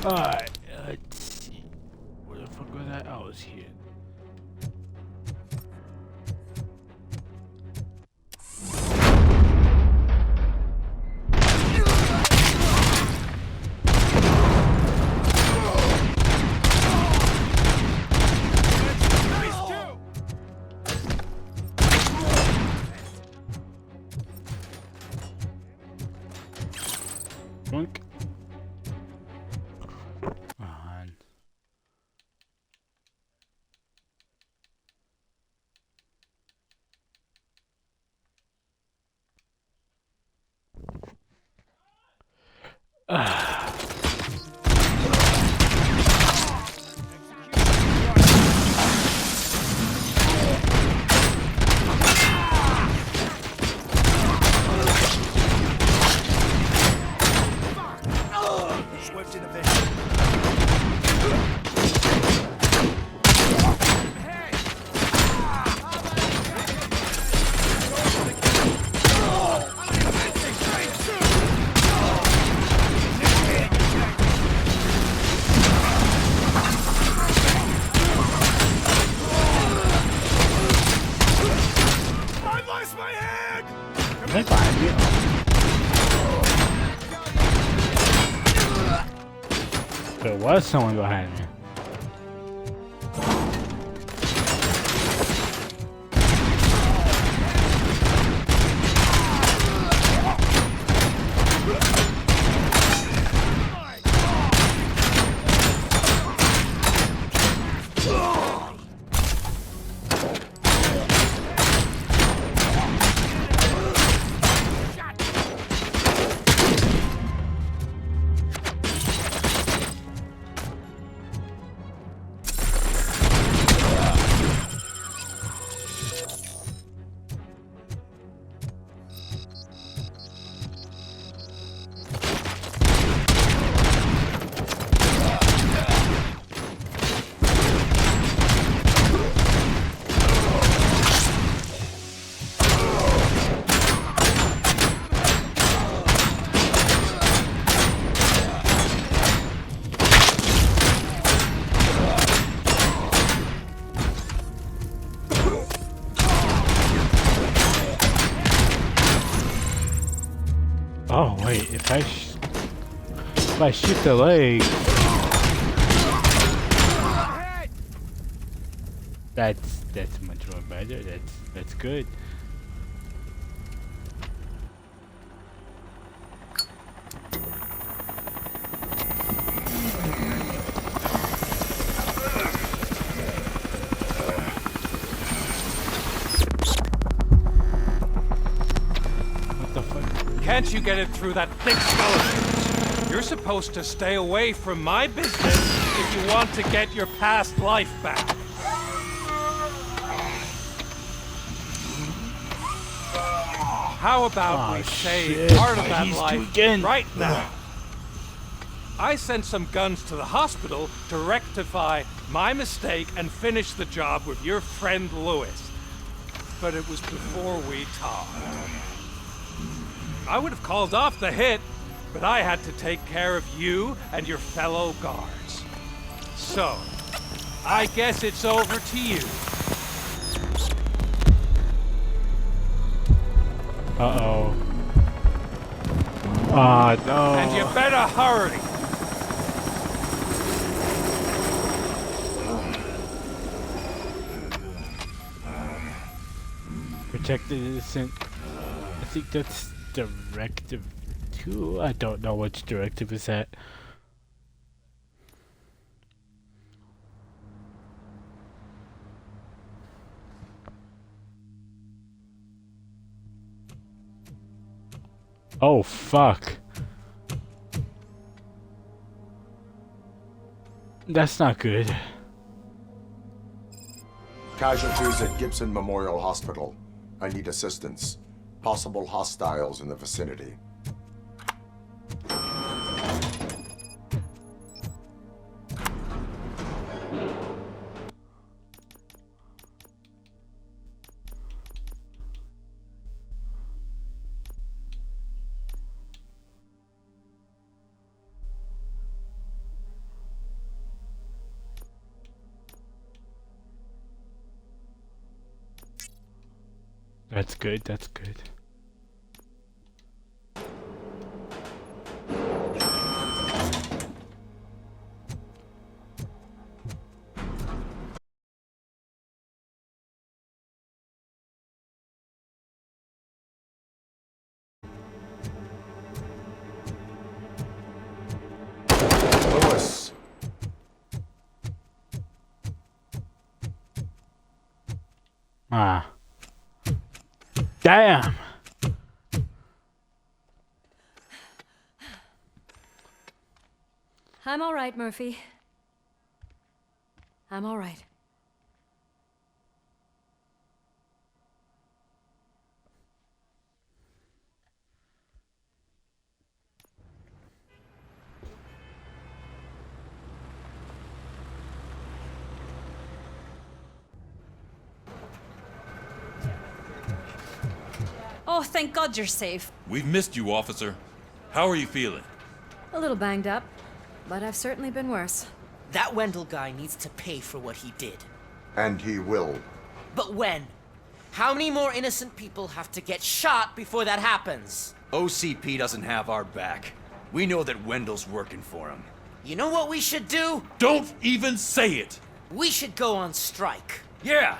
Alright, let's see. Where the fuck was that? Oh, it's here. Drunk. On. Swift intervention. I lost my hand! Is that behind me? Oh. There was someone behind me. Oh wait, if I shoot the leg, that's much more better. That's good. What the fuck? Can't you get it through that thick skeleton? You're supposed to stay away from my business if you want to get your past life back. How about we save part of that life right now? I sent some guns to the hospital to rectify my mistake and finish the job with your friend Lewis. But it was before we talked. I would have called off the hit, but I had to take care of you and your fellow guards. So, I guess it's over to you. Uh-oh. Ah, no. And you better hurry. Protect the innocent. I think that's directive 2. I don't know which directive is that. Oh, fuck. That's not good. Casualties at Gibson Memorial Hospital. I need assistance. Possible hostiles in the vicinity. That's good, that's good. Lewis. Ah. Damn! I'm all right, Murphy. I'm all right. Oh, thank God you're safe. We've missed you, officer. How are you feeling? A little banged up, but I've certainly been worse. That Wendell guy needs to pay for what he did. And he will. But when? How many more innocent people have to get shot before that happens? OCP doesn't have our back. We know that Wendell's working for him. You know what we should do? Don't even say it! We should go on strike. Yeah!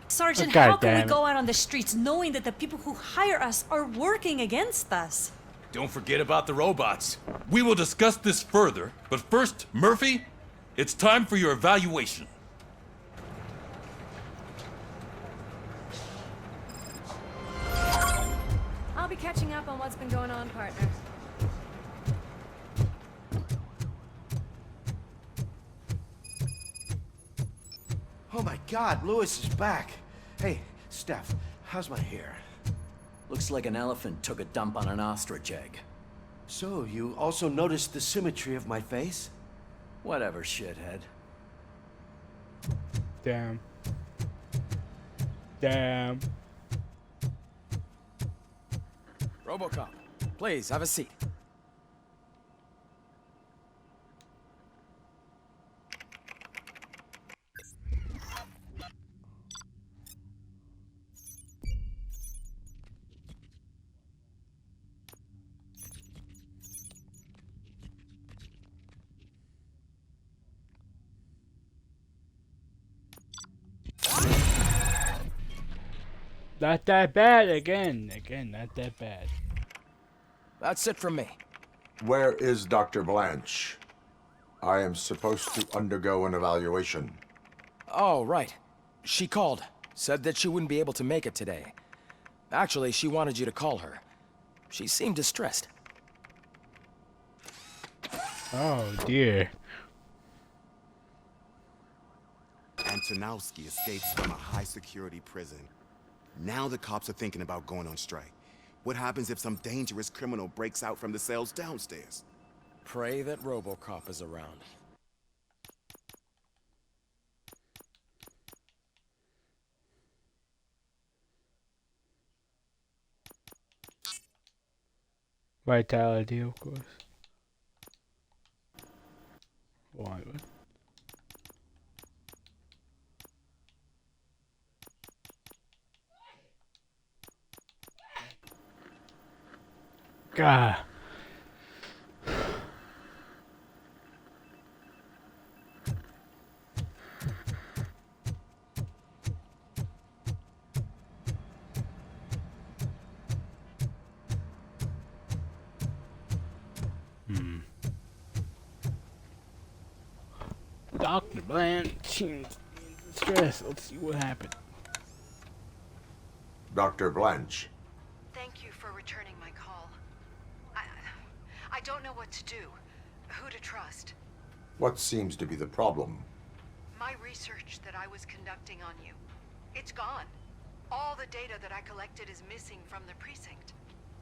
Sergeant, God how can we damn it. go out on the streets knowing that the people who hire us are working against us? Don't forget about the robots. We will discuss this further, but first, Murphy, it's time for your evaluation. I'll be catching up on what's been going on, partner. Oh my God, Lewis is back. Hey, Steph, how's my hair? Looks like an elephant took a dump on an ostrich egg. So, you also noticed the symmetry of my face? Whatever, shithead. Damn. Damn. Robocop, please have a seat. Not that bad again, not that bad. That's it from me. Where is Dr. Blanche? I am supposed to undergo an evaluation. Oh, right. She called. Said that she wouldn't be able to make it today. Actually, she wanted you to call her. She seemed distressed. Oh dear. Antonowski escapes from a high-security prison. Now the cops are thinking about going on strike. What happens if some dangerous criminal breaks out from the cells downstairs? Pray that Robocop is around. Vitality, of course. Why? God. Dr. Blanche seems stressed. Let's see what happened. Dr. Blanche. Thank you for returning my call. I don't know what to do. Who to trust. What seems to be the problem? My research that I was conducting on you. It's gone. All the data that I collected is missing from the precinct.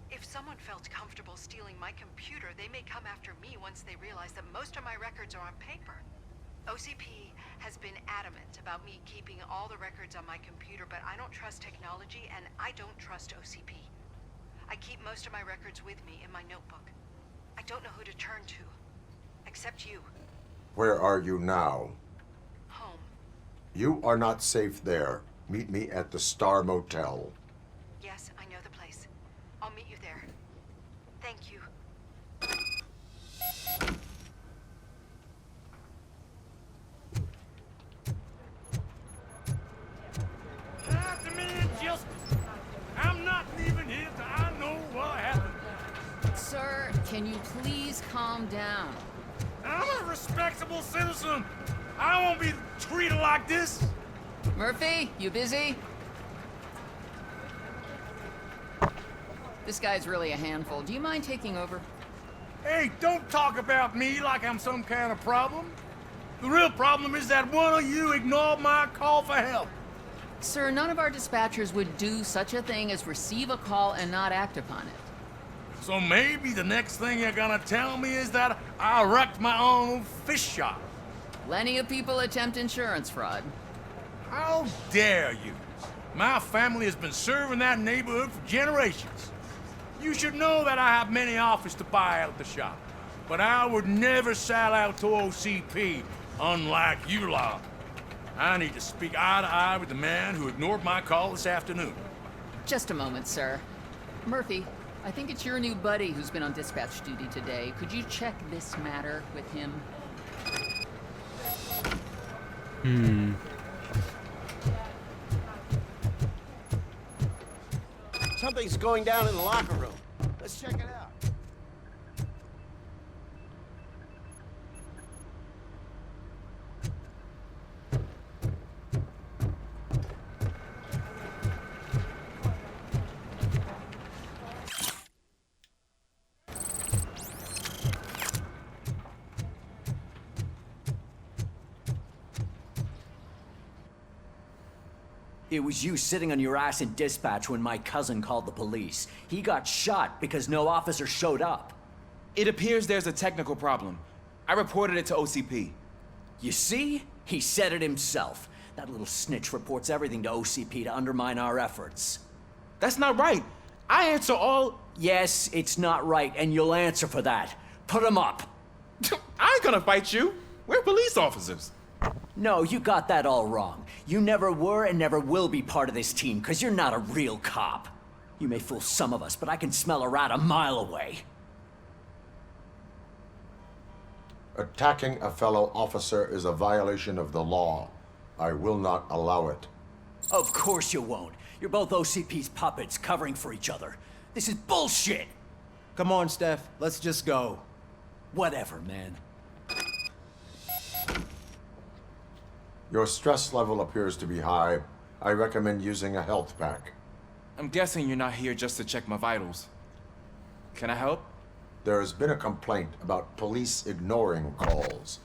If someone felt comfortable stealing my computer, they may come after me once they realize that most of my records are on paper. OCP has been adamant about me keeping all the records on my computer, but I don't trust technology and I don't trust OCP. I keep most of my records with me in my notebook. I don't know who to turn to, except you. Where are you now? Home. You are not safe there. Meet me at the Star Motel. Yes, I know the place. I'll meet you there. Thank you. To me, justice. I'm not leaving here till I know what happened. Sir, can you please calm down? I'm a respectable citizen. I won't be treated like this. Murphy, you busy? This guy's really a handful. Do you mind taking over? Hey, don't talk about me like I'm some kind of problem. The real problem is that one of you ignored my call for help. Sir, none of our dispatchers would do such a thing as receive a call and not act upon it. So maybe the next thing you're gonna tell me is that I wrecked my own fish shop. Plenty of people attempt insurance fraud. How dare you? My family has been serving that neighborhood for generations. You should know that I have many offers to buy out the shop, but I would never sell out to OCP, unlike you lot. I need to speak eye to eye with the man who ignored my call this afternoon. Just a moment, sir. Murphy, I think it's your new buddy who's been on dispatch duty today. Could you check this matter with him? Something's going down in the locker room. Let's check it out. It was you sitting on your ass in dispatch when my cousin called the police. He got shot because no officer showed up. It appears there's a technical problem. I reported it to OCP. You see? He said it himself. That little snitch reports everything to OCP to undermine our efforts. That's not right. I answer all... Yes, it's not right, and you'll answer for that. Put him up. I ain't gonna fight you. We're police officers. No, you got that all wrong. You never were and never will be part of this team, because you're not a real cop. You may fool some of us, but I can smell a rat a mile away. Attacking a fellow officer is a violation of the law. I will not allow it. Of course you won't. You're both OCP's puppets covering for each other. This is bullshit! Come on, Steph. Let's just go. Whatever, man. Your stress level appears to be high. I recommend using a health pack. I'm guessing you're not here just to check my vitals. Can I help? There has been a complaint about police ignoring calls.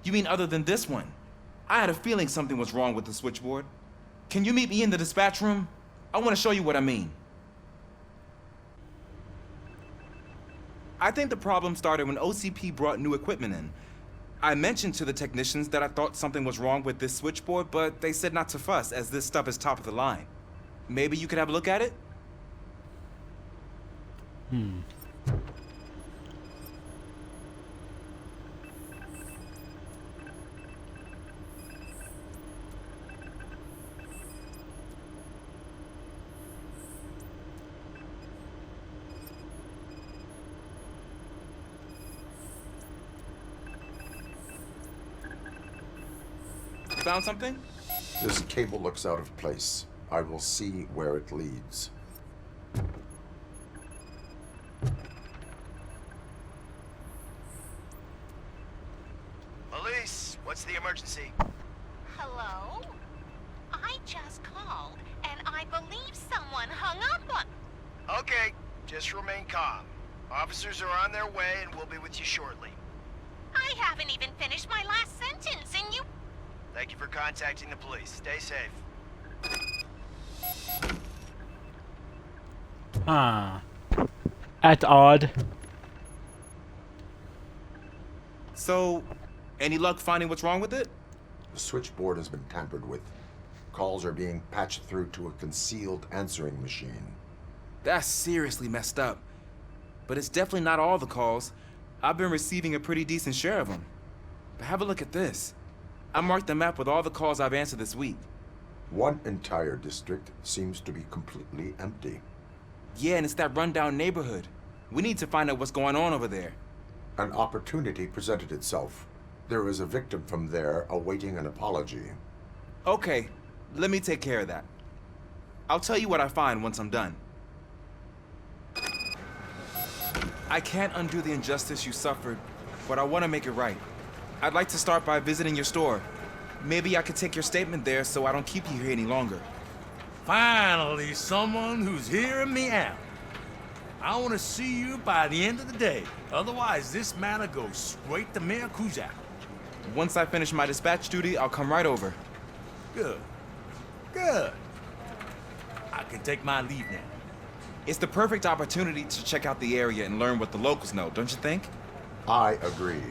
You mean other than this one? I had a feeling something was wrong with the switchboard. Can you meet me in the dispatch room? I want to show you what I mean. I think the problem started when OCP brought new equipment in. I mentioned to the technicians that I thought something was wrong with this switchboard, but they said not to fuss, as this stuff is top of the line. Maybe you could have a look at it? Found something? This cable looks out of place. I will see where it leads. Police, what's the emergency? Hello? I just called, and I believe someone hung up on... Okay, just remain calm. Officers are on their way and we'll be with you shortly. I haven't even finished my last sentence, and you... Thank you for contacting the police. Stay safe. That's odd. So, any luck finding what's wrong with it? The switchboard has been tampered with. Calls are being patched through to a concealed answering machine. That's seriously messed up. But it's definitely not all the calls. I've been receiving a pretty decent share of them. But have a look at this. I marked the map with all the calls I've answered this week. One entire district seems to be completely empty. Yeah, and it's that rundown neighborhood. We need to find out what's going on over there. An opportunity presented itself. There is a victim from there awaiting an apology. Okay, let me take care of that. I'll tell you what I find once I'm done. I can't undo the injustice you suffered, but I want to make it right. I'd like to start by visiting your store. Maybe I could take your statement there so I don't keep you here any longer. Finally, someone who's hearing me out. I want to see you by the end of the day. Otherwise, this matter goes straight to Mayor Kuzak. Once I finish my dispatch duty, I'll come right over. Good. Good. I can take my leave now. It's the perfect opportunity to check out the area and learn what the locals know, don't you think? I agree.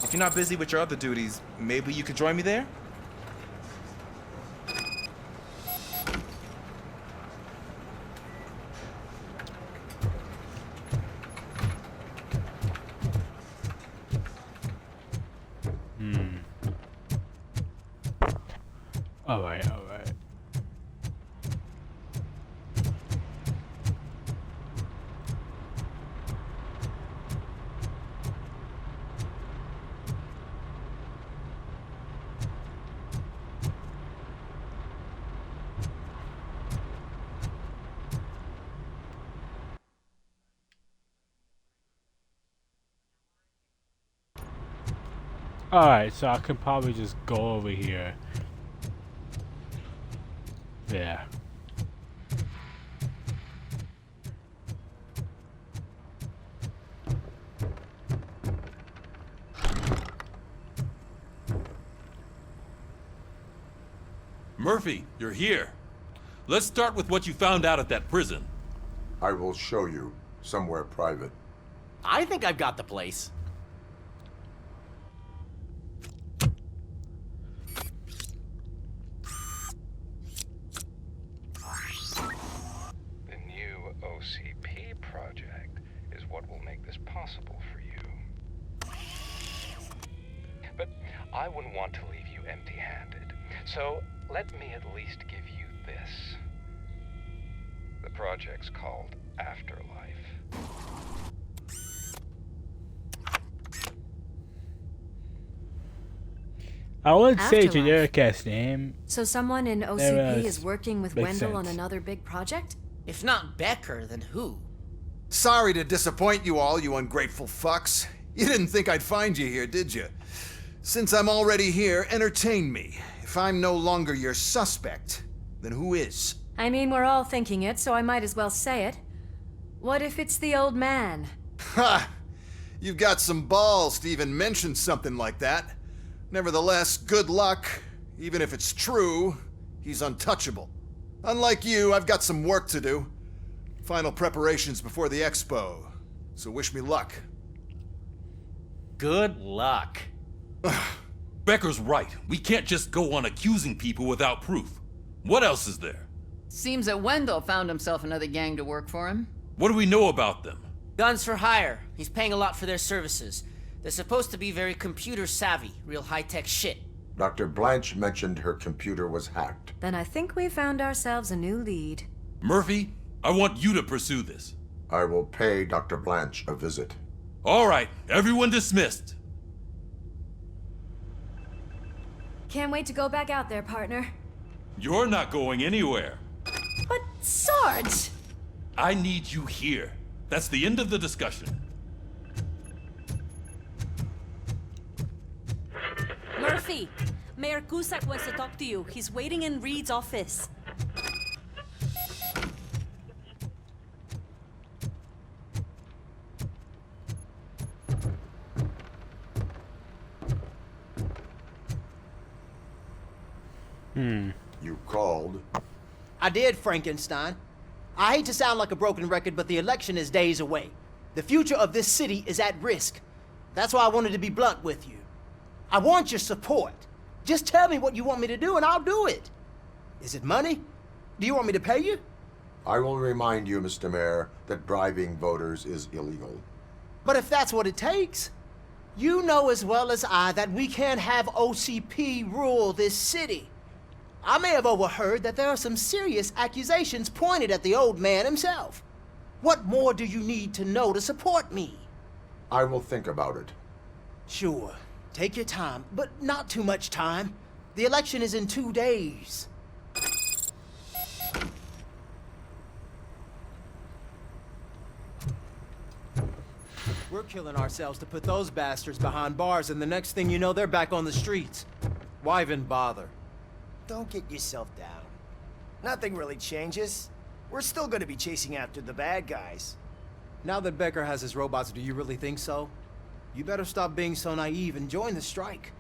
If you're not busy with your other duties, maybe you could join me there? Alright. Alright, so I can probably just go over here. Yeah. Murphy, you're here. Let's start with what you found out at that prison. I will show you somewhere private. I think I've got the place. The new OCP project is what will make this possible for you. But I wouldn't want to leave you empty-handed. So let me at least give you this. The project's called Afterlife. I would say Afterlife. generic ass name. So someone in There OCP was- is working with makes Wendell on sense. another big project? If not Becker, then who? Sorry to disappoint you all, you ungrateful fucks. You didn't think I'd find you here, did you? Since I'm already here, entertain me. If I'm no longer your suspect, then who is? I mean, we're all thinking it, so I might as well say it. What if it's the old man? Ha! You've got some balls to even mention something like that. Nevertheless, good luck. Even if it's true, he's untouchable. Unlike you, I've got some work to do. Final preparations before the expo. So wish me luck. Good luck. Becker's right. We can't just go on accusing people without proof. What else is there? Seems that Wendell found himself another gang to work for him. What do we know about them? Guns for hire. He's paying a lot for their services. They're supposed to be very computer savvy, real high-tech shit. Dr. Blanche mentioned her computer was hacked. Then I think we found ourselves a new lead. Murphy, I want you to pursue this. I will pay Dr. Blanche a visit. All right, everyone dismissed. Can't wait to go back out there, partner. You're not going anywhere. But Sarge! I need you here. That's the end of the discussion. Murphy! Mayor Cusack wants to talk to you. He's waiting in Reed's office. You called? I did, Frankenstein. I hate to sound like a broken record, but the election is days away. The future of this city is at risk. That's why I wanted to be blunt with you. I want your support. Just tell me what you want me to do and I'll do it. Is it money? Do you want me to pay you? I will remind you, Mr. Mayor, that bribing voters is illegal. But if that's what it takes, you know as well as I that we can't have OCP rule this city. I may have overheard that there are some serious accusations pointed at the old man himself. What more do you need to know to support me? I will think about it. Sure. Take your time, but not too much time. The election is in 2 days. We're killing ourselves to put those bastards behind bars, and the next thing you know, they're back on the streets. Why even bother? Don't get yourself down. Nothing really changes. We're still gonna be chasing after the bad guys. Now that Becker has his robots, do you really think so? You better stop being so naive and join the strike.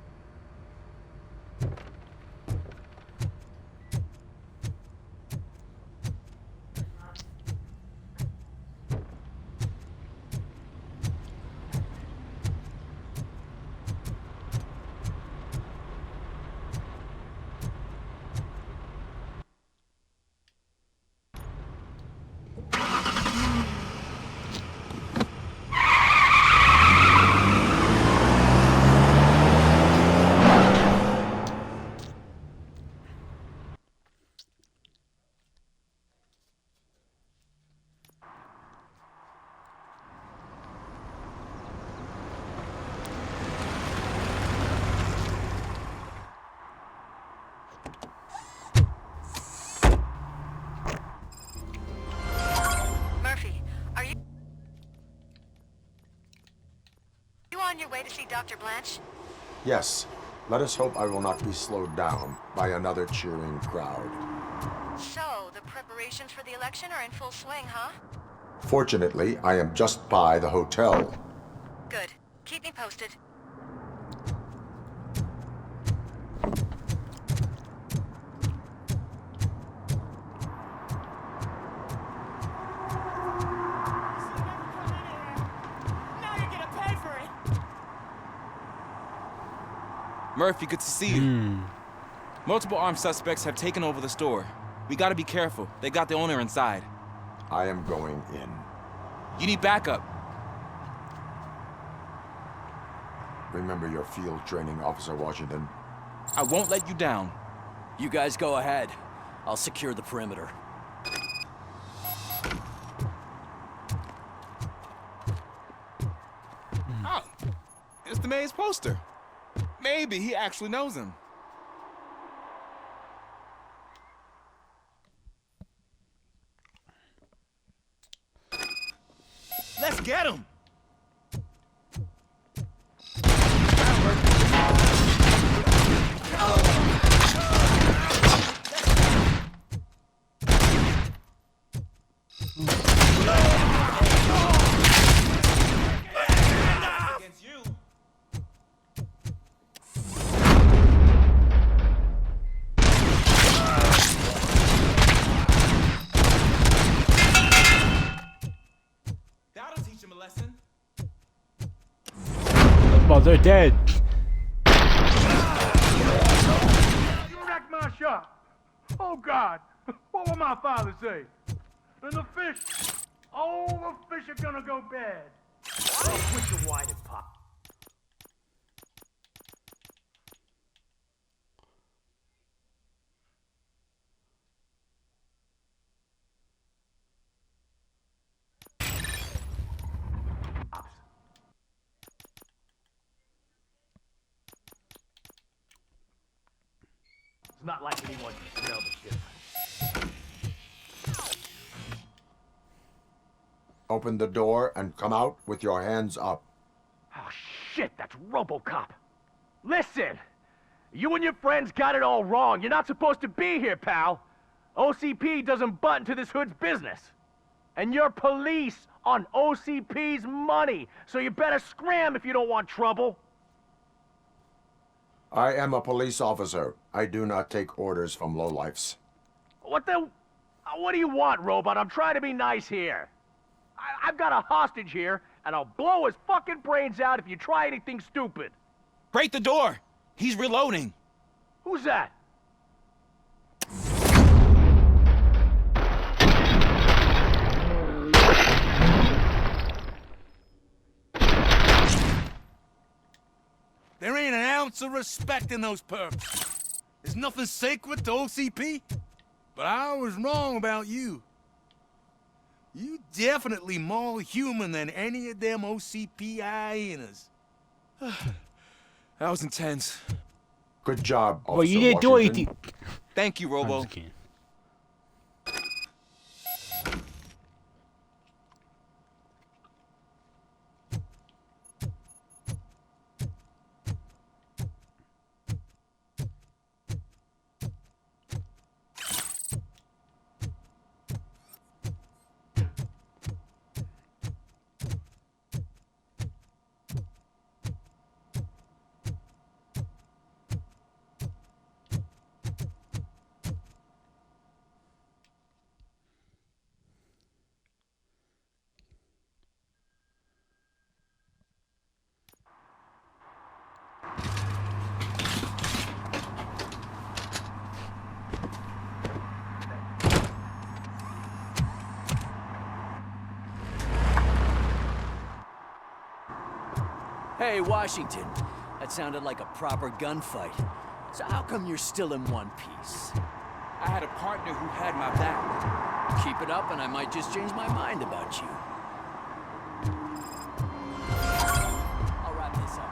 On your way to see Dr. Blanche? Yes. Let us hope I will not be slowed down by another cheering crowd. So, the preparations for the election are in full swing, huh? Fortunately, I am just by the hotel. Good. Keep me posted. Murphy, good to see you. Multiple armed suspects have taken over the store. We gotta be careful. They got the owner inside. I am going in. You need backup. Remember your field training, Officer Washington. I won't let you down. You guys go ahead. I'll secure the perimeter. Oh, it's the mayor's poster. Maybe he actually knows him. Let's get him! Well, they're dead. You wrecked my shop. Oh, God. What will my father say? And the fish. Oh, the fish are gonna go bad. Oh, quit your whining, Pop. It's not like anyone can smell the shit. Open the door and come out with your hands up. Oh, shit, that's Robocop. Listen, you and your friends got it all wrong. You're not supposed to be here, pal. OCP doesn't butt into this hood's business. And you're police on OCP's money, so you better scram if you don't want trouble. I am a police officer. I do not take orders from lowlifes. What do you want, Robot? I'm trying to be nice here. I've got a hostage here, and I'll blow his fucking brains out if you try anything stupid. Break the door! He's reloading. Who's that? There ain't an ounce of respect in those perps. There's nothing sacred to OCP. But I was wrong about you. You definitely more human than any of them OCP hyenas. That was intense. Good job, Officer Well, you didn't do Washington. anything. Thank you, Robo. I'm just kidding. Hey, Washington. That sounded like a proper gunfight. So how come you're still in one piece? I had a partner who had my back. Keep it up and I might just change my mind about you. I'll wrap this up.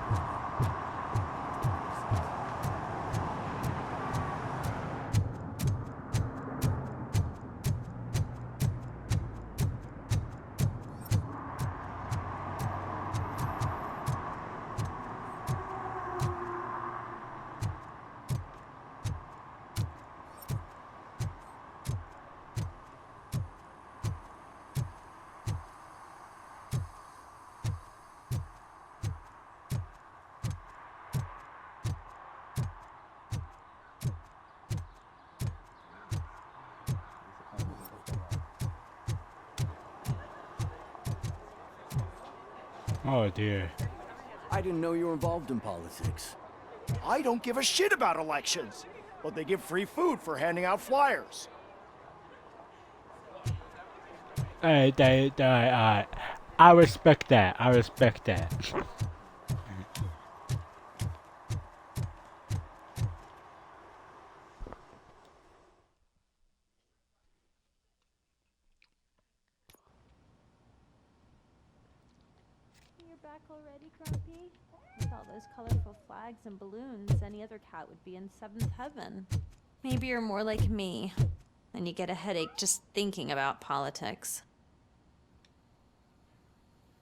Oh dear. I didn't know you were involved in politics. I don't give a shit about elections, but they give free food for handing out flyers. I respect that. I respect that. You're back already, Grumpy? With all those colorful flags and balloons, any other cat would be in seventh heaven. Maybe you're more like me, and you get a headache just thinking about politics.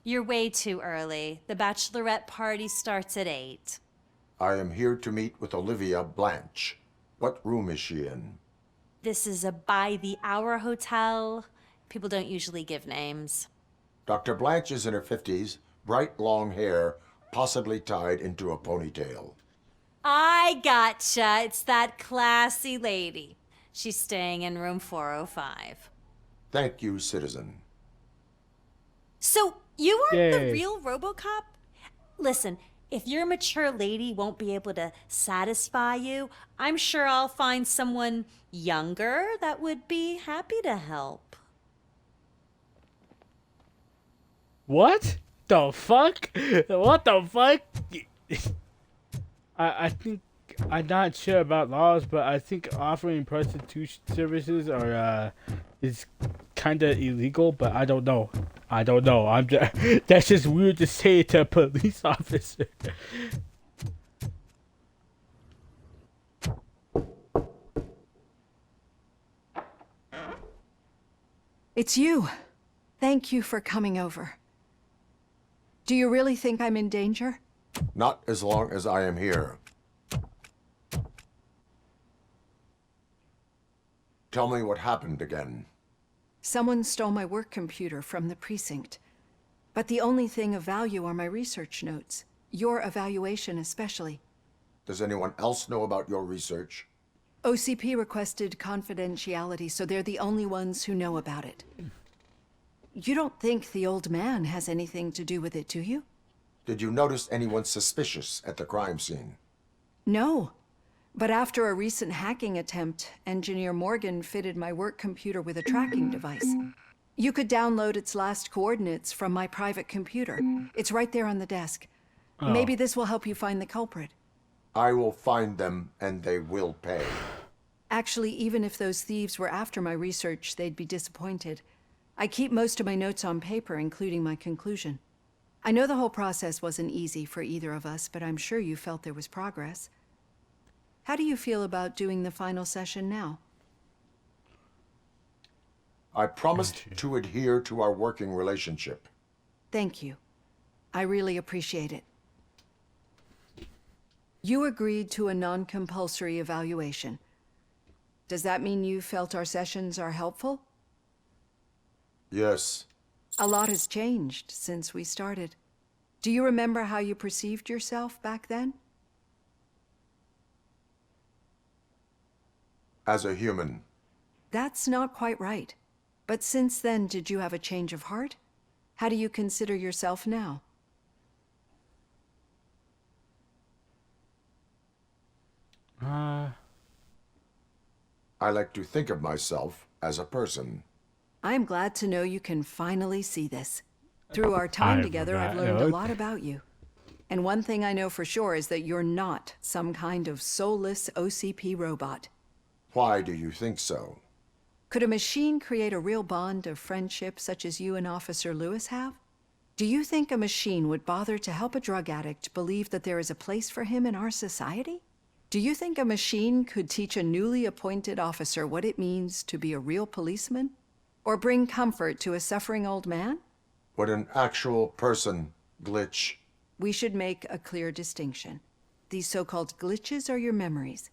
You're way too early. The bachelorette party starts at 8. I am here to meet with Olivia Blanche. What room is she in? This is a by-the-hour hotel. People don't usually give names. Dr. Blanche is in her 50s, bright long hair, possibly tied into a ponytail. I gotcha. It's that classy lady. She's staying in room 405. Thank you, citizen. So, you are the Yay. real Robocop? Listen, if your mature lady won't be able to satisfy you, I'm sure I'll find someone younger that would be happy to help. What the fuck? What the fuck? I think I'm not sure about laws, but I think offering prostitution services are is kind of illegal. But I don't know. I don't know. I'm just that's just weird to say to a police officer. It's you. Thank you for coming over. Do you really think I'm in danger? Not as long as I am here. Tell me what happened again. Someone stole my work computer from the precinct. But the only thing of value are my research notes. Your evaluation especially. Does anyone else know about your research? OCP requested confidentiality, so they're the only ones who know about it. You don't think the old man has anything to do with it, do you? Did you notice anyone suspicious at the crime scene? No. But after a recent hacking attempt, Engineer Morgan fitted my work computer with a tracking device. You could download its last coordinates from my private computer. It's right there on the desk. Oh. Maybe this will help you find the culprit. I will find them, and they will pay. Actually, even if those thieves were after my research, they'd be disappointed. I keep most of my notes on paper, including my conclusion. I know the whole process wasn't easy for either of us, but I'm sure you felt there was progress. How do you feel about doing the final session now? I promised to adhere to our working relationship. Thank you. I really appreciate it. You agreed to a non-compulsory evaluation. Does that mean you felt our sessions are helpful? Yes. A lot has changed since we started. Do you remember how you perceived yourself back then? As a human. That's not quite right. But since then, did you have a change of heart? How do you consider yourself now? I like to think of myself as a person. I'm glad to know you can finally see this. Through our time together, I've learned a lot about you. And one thing I know for sure is that you're not some kind of soulless OCP robot. Why do you think so? Could a machine create a real bond of friendship such as you and Officer Lewis have? Do you think a machine would bother to help a drug addict believe that there is a place for him in our society? Do you think a machine could teach a newly appointed officer what it means to be a real policeman? Or bring comfort to a suffering old man? Would an actual person glitch? We should make a clear distinction. These so-called glitches are your memories.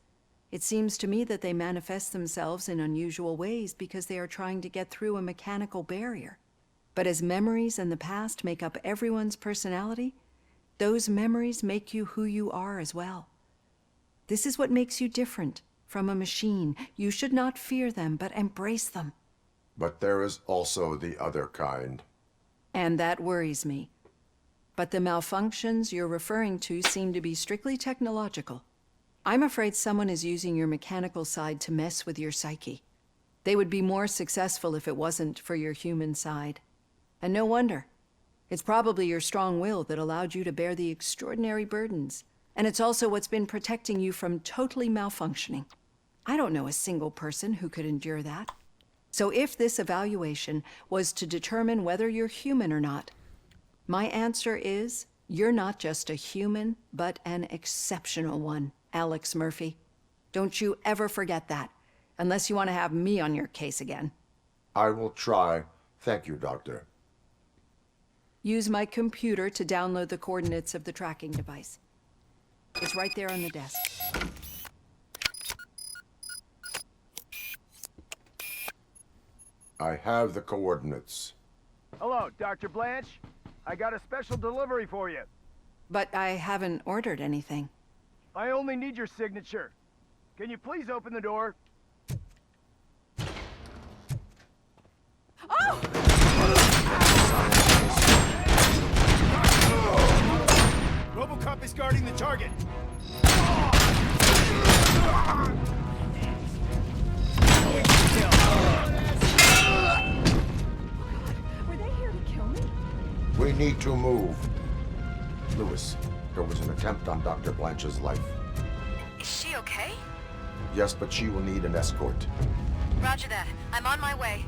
It seems to me that they manifest themselves in unusual ways because they are trying to get through a mechanical barrier. But as memories and the past make up everyone's personality, those memories make you who you are as well. This is what makes you different from a machine. You should not fear them, but embrace them. But there is also the other kind. And that worries me. But the malfunctions you're referring to seem to be strictly technological. I'm afraid someone is using your mechanical side to mess with your psyche. They would be more successful if it wasn't for your human side. And no wonder. It's probably your strong will that allowed you to bear the extraordinary burdens. And it's also what's been protecting you from totally malfunctioning. I don't know a single person who could endure that. So if this evaluation was to determine whether you're human or not, my answer is, you're not just a human, but an exceptional one, Alex Murphy. Don't you ever forget that, unless you want to have me on your case again. I will try. Thank you, Doctor. Use my computer to download the coordinates of the tracking device. It's right there on the desk. I have the coordinates. Hello, Dr. Blanche. I got a special delivery for you. But I haven't ordered anything. I only need your signature. Can you please open the door? Oh! Robocop is guarding the target. Were they here to kill me? We need to move. Lewis, there was an attempt on Dr. Blanche's life. Is she okay? Yes, but she will need an escort. Roger that. I'm on my way.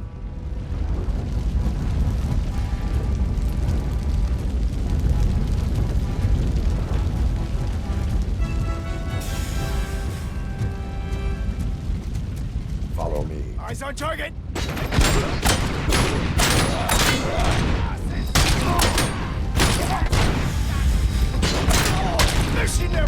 Follow me. Eyes on target. She never.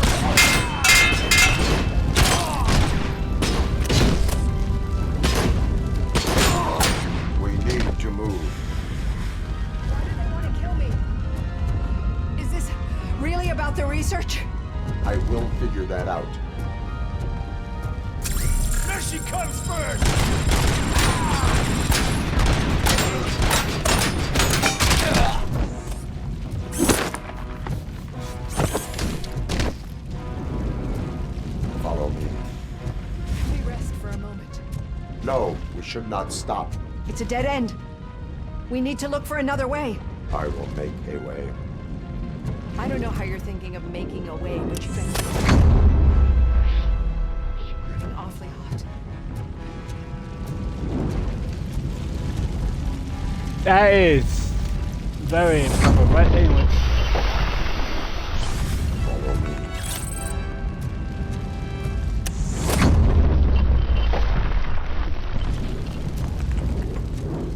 We need to move. Why do they want to kill me? Is this really about the research? I will figure that out. There she comes first! Follow me. Can we rest for a moment? No, we should not stop. It's a dead end. We need to look for another way. I will make a way. I don't know how you're thinking of making a way, but you better. That is very improper, but anyway.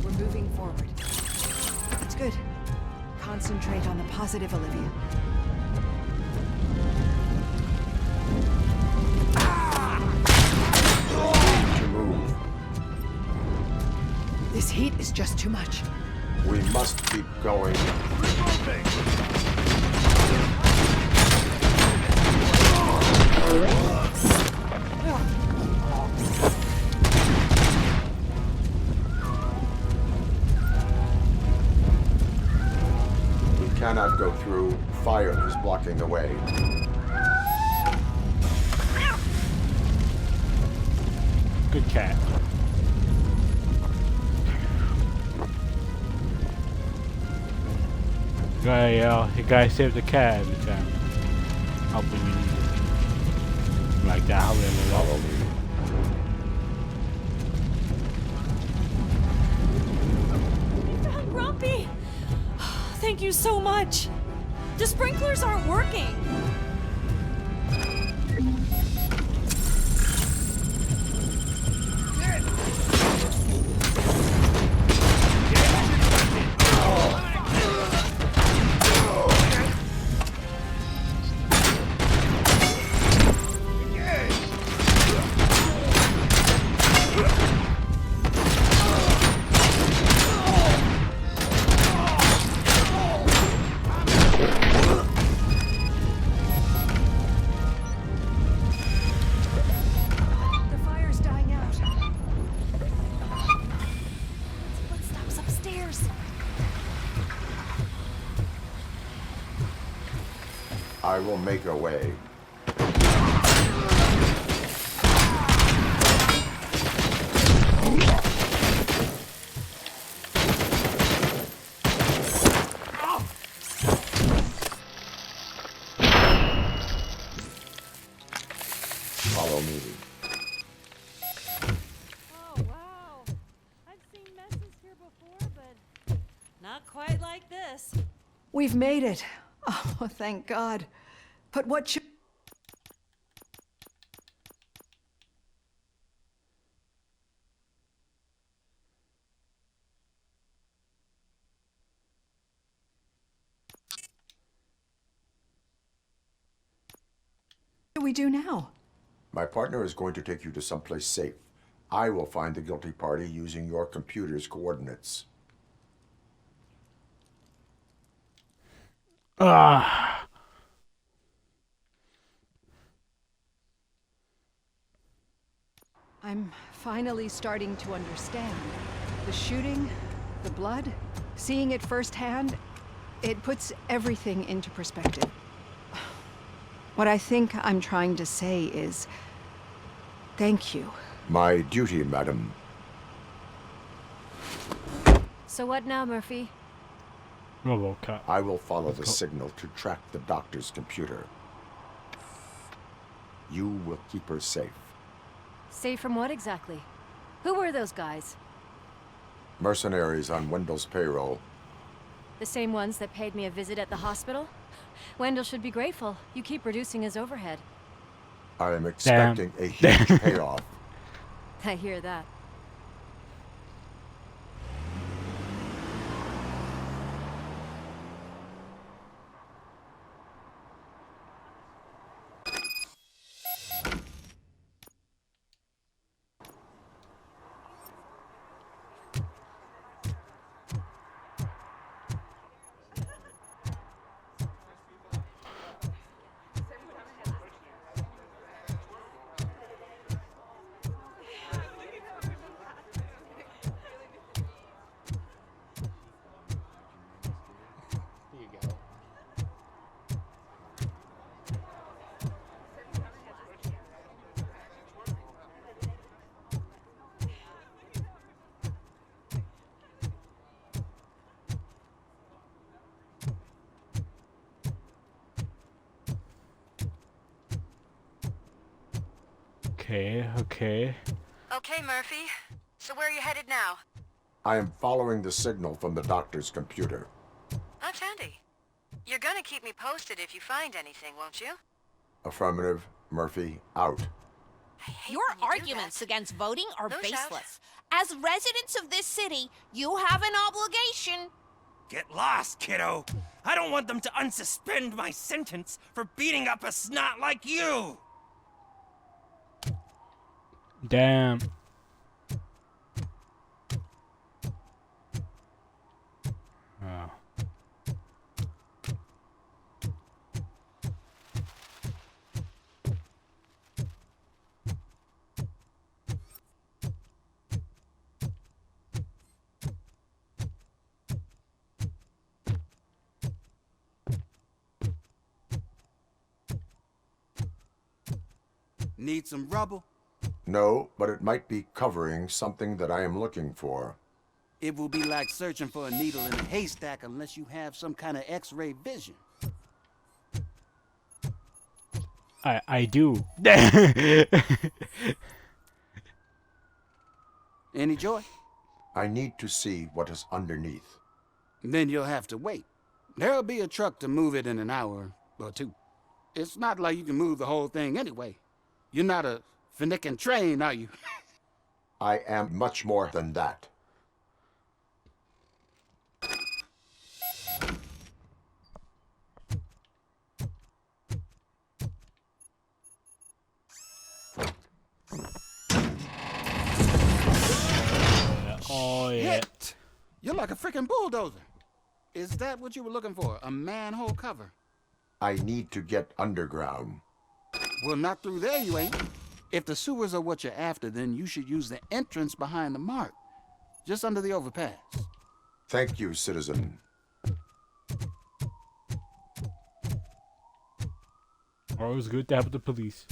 We're moving forward. It's good. Concentrate on the positive, Olivia. To move. This heat is just too much. We must keep going. We cannot go through. Fire is blocking the way. Good cat. You gotta save the cat every time. Hopefully we need it. Like that, I'll really follow me. We found Grumpy! Thank you so much! The sprinklers aren't working! I will make a way. Follow me. Oh, wow. I've seen messes here before, but not quite like this. We've made it. Oh, thank God. But what should... What do we do now? My partner is going to take you to someplace safe. I will find the guilty party using your computer's coordinates. I'm finally starting to understand. The shooting, the blood, seeing it firsthand, it puts everything into perspective. What I think I'm trying to say is, thank you. My duty, madam. So what now, Murphy? Robocop. I will follow the signal to track the doctor's computer. You will keep her safe. Safe from what exactly? Who were those guys? Mercenaries on Wendell's payroll. The same ones that paid me a visit at the hospital? Wendell should be grateful. You keep reducing his overhead. I am expecting a huge payoff. I hear that. Okay. Okay, Murphy. So where are you headed now? I am following the signal from the doctor's computer. That's handy. You're gonna keep me posted if you find anything, won't you? Affirmative. Murphy, out. Your arguments against voting are No shout. baseless. As residents of this city, you have an obligation. Get lost, kiddo. I don't want them to unsuspend my sentence for beating up a snot like you. Damn. Oh. Need some rubble? No, but it might be covering something that I am looking for. It will be like searching for a needle in a haystack unless you have some kind of X-ray vision. I do. Any joy? I need to see what is underneath. Then you'll have to wait. There'll be a truck to move it in an hour or two. It's not like you can move the whole thing anyway. You're not a Finnegan train, are you? I am much more than that. Oh, yeah. Shit. You're like a freaking bulldozer. Is that what you were looking for? A manhole cover? I need to get underground. Well, not through there, you ain't. If the sewers are what you're after, then you should use the entrance behind the mark. Just under the overpass. Thank you, citizen. Always good to have the police.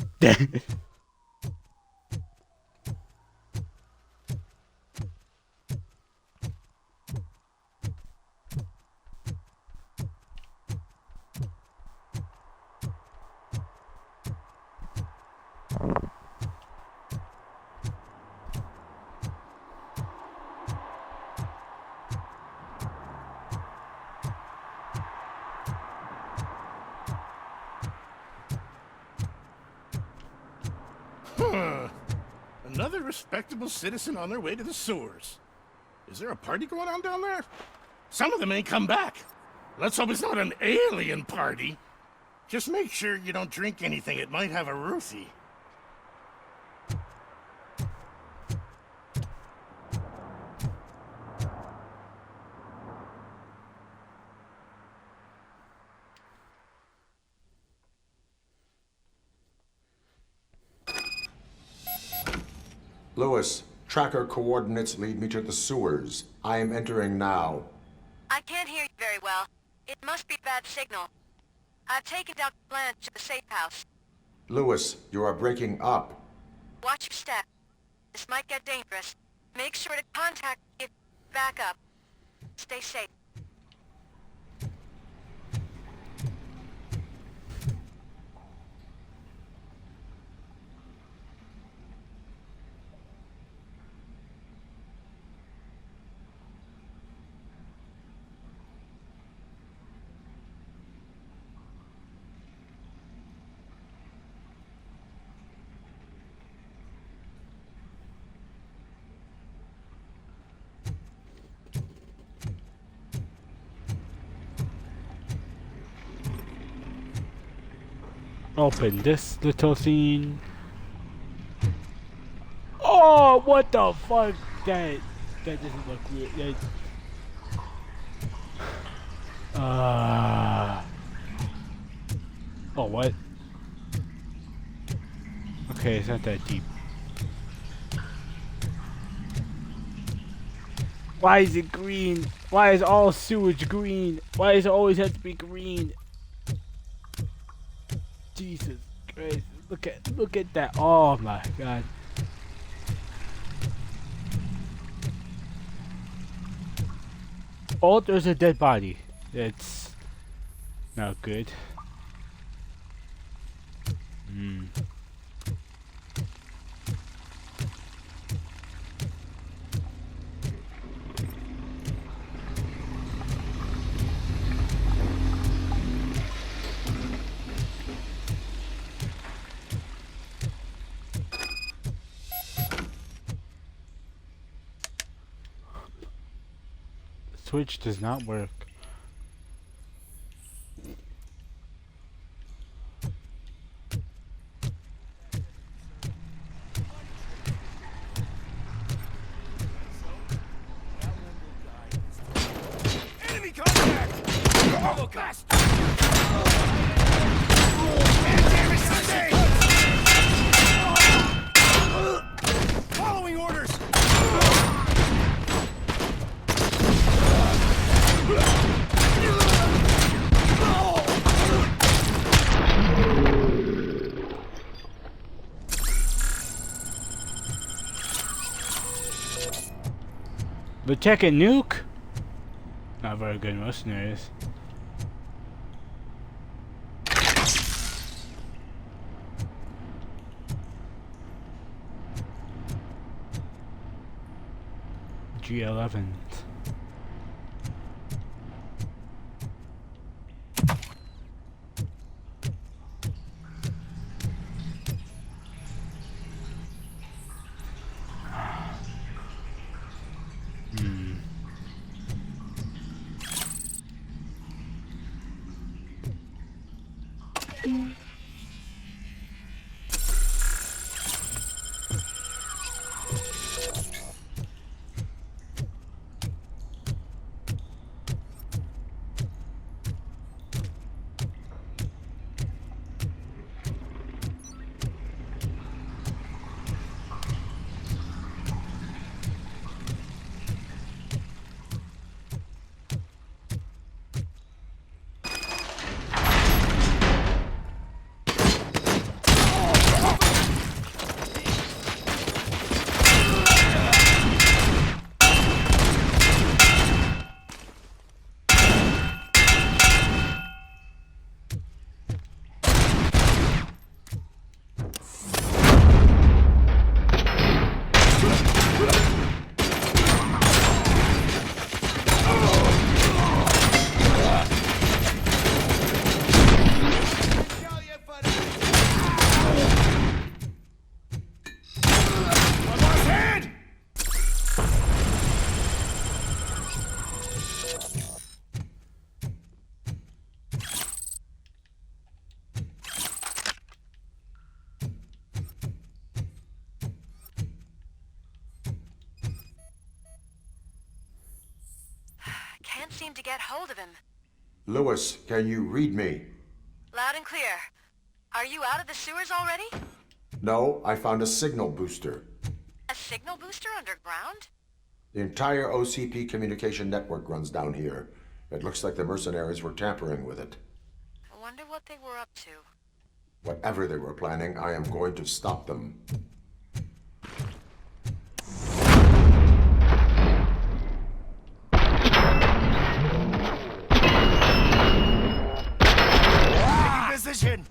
Another respectable citizen on their way to the sewers. Is there a party going on down there? Some of them ain't come back. Let's hope it's not an alien party. Just make sure you don't drink anything. It might have a roofie. Lewis, tracker coordinates lead me to the sewers. I am entering now. I can't hear you very well. It must be bad signal. I've taken down Blanche to the safe house. Lewis, you are breaking up. Watch your step. This might get dangerous. Make sure to contact me. Back up. Stay safe. Open this little scene. Oh, what the fuck? That doesn't look weird. Oh, what? Okay, it's not that deep. Why is it green? Why is all sewage green? Why does it always have to be green? Jesus Christ! Look at that! Oh my God! Oh, there's a dead body. That's not good. switch does not work. Enemy contact! Robocop! Following orders! Lieutenant Nuke? Not very good mercenaries. G11. Can't seem to get hold of him. Lewis, can you read me? Loud and clear. Are you out of the sewers already? No, I found a signal booster. A signal booster underground? The entire OCP communication network runs down here. It looks like the mercenaries were tampering with it. I wonder what they were up to. Whatever they were planning, I am going to stop them. Position!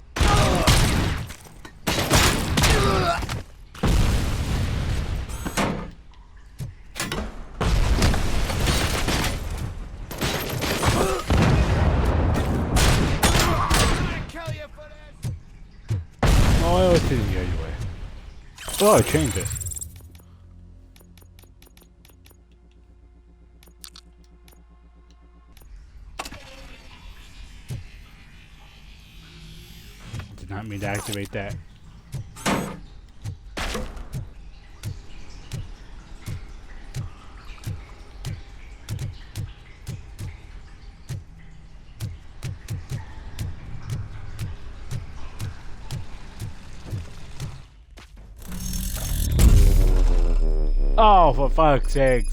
Oh, I was hitting you anyway. Oh, I changed it. Did not mean to activate that. Oh, for fuck's sake.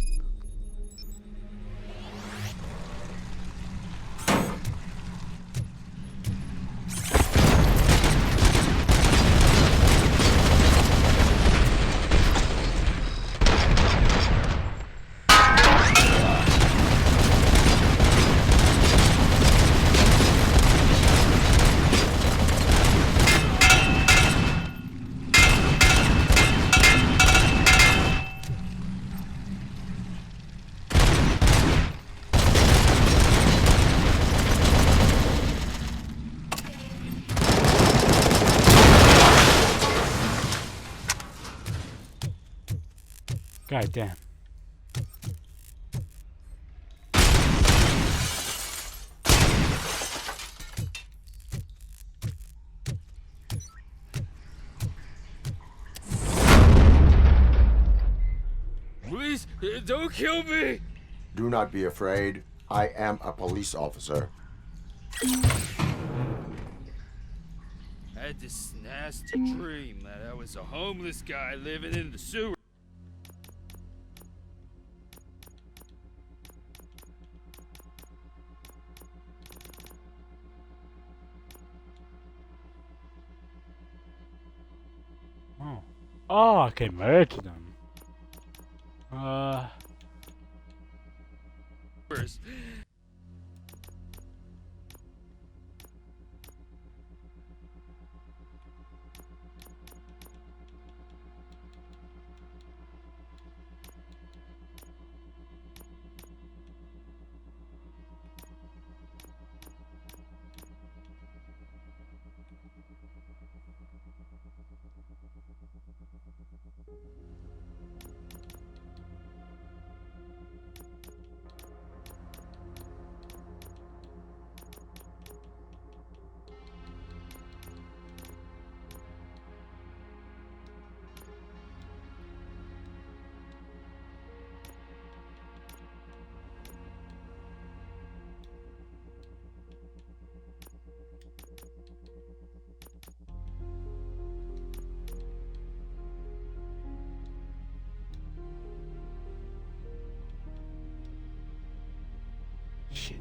God damn. Don't kill me! Do not be afraid. I am a police officer. I had this nasty dream that I was a homeless guy living in the sewer. Oh, I can murder them. First. Shit.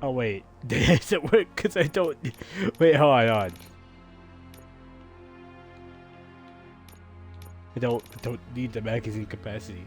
Oh wait, does it work? Cause I don't. Wait, hold on. I don't need the magazine capacity.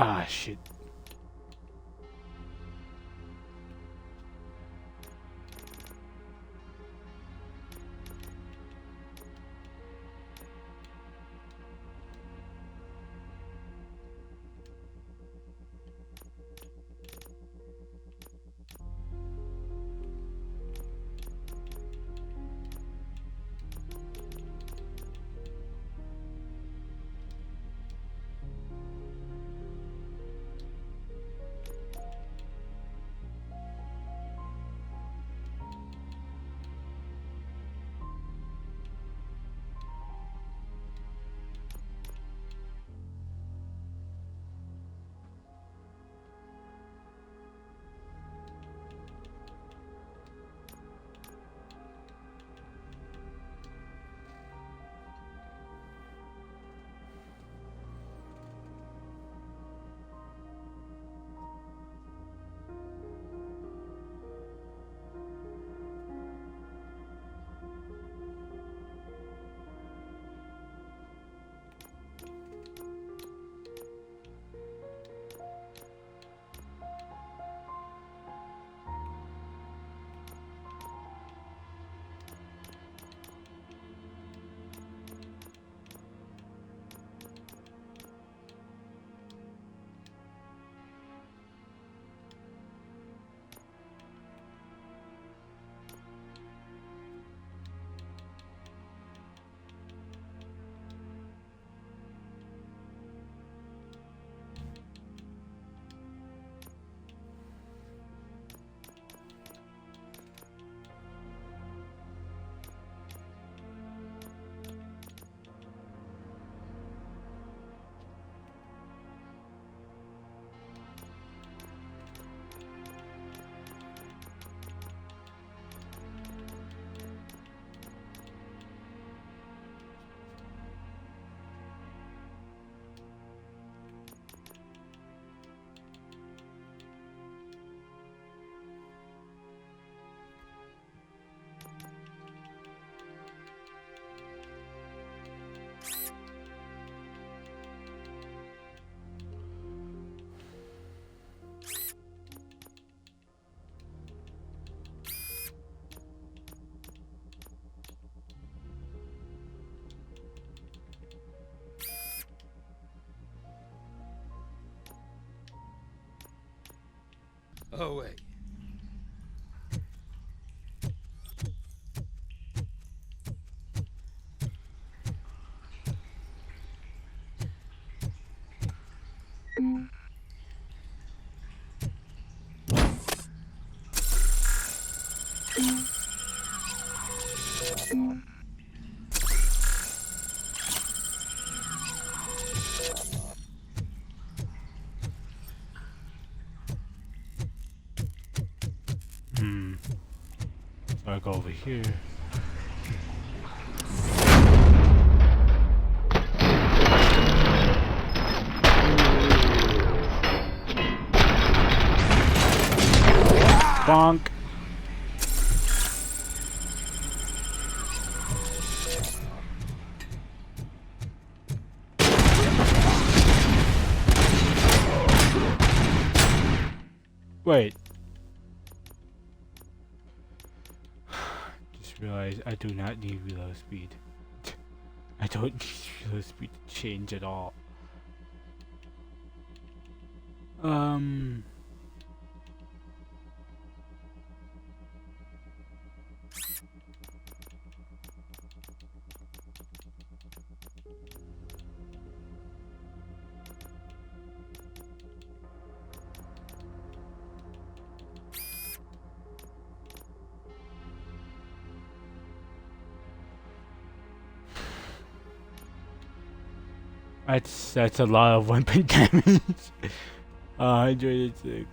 Ah, shit. Oh, wait. So I go over here. Bonk. Wait. Just realized I do not need reload speed. I don't need reload speed to change at all. That's a lot of weapon damage. 106.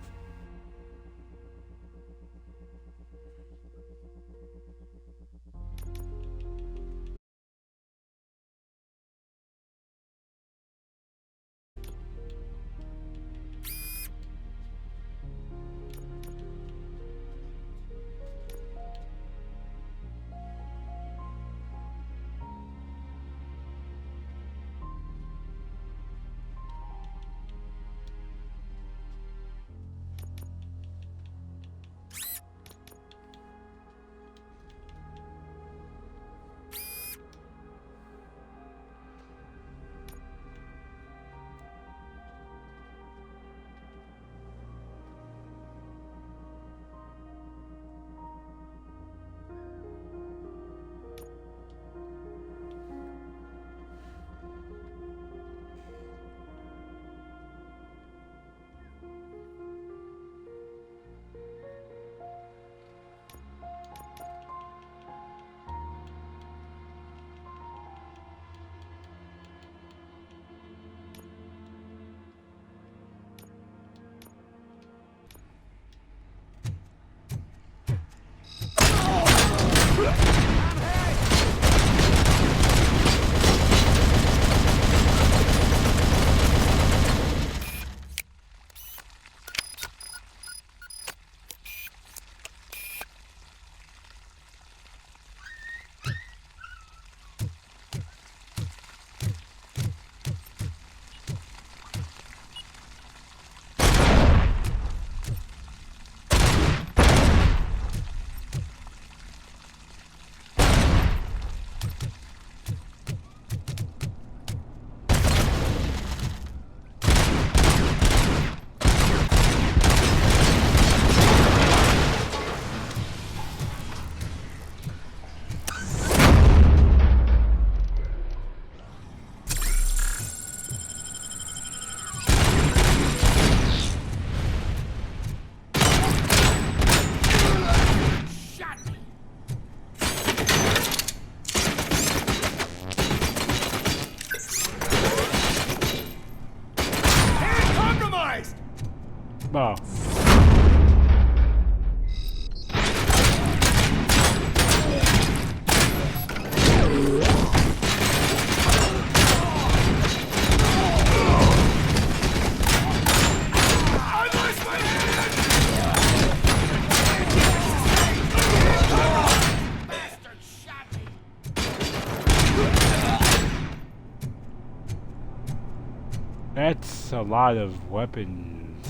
That's a lot of weapons.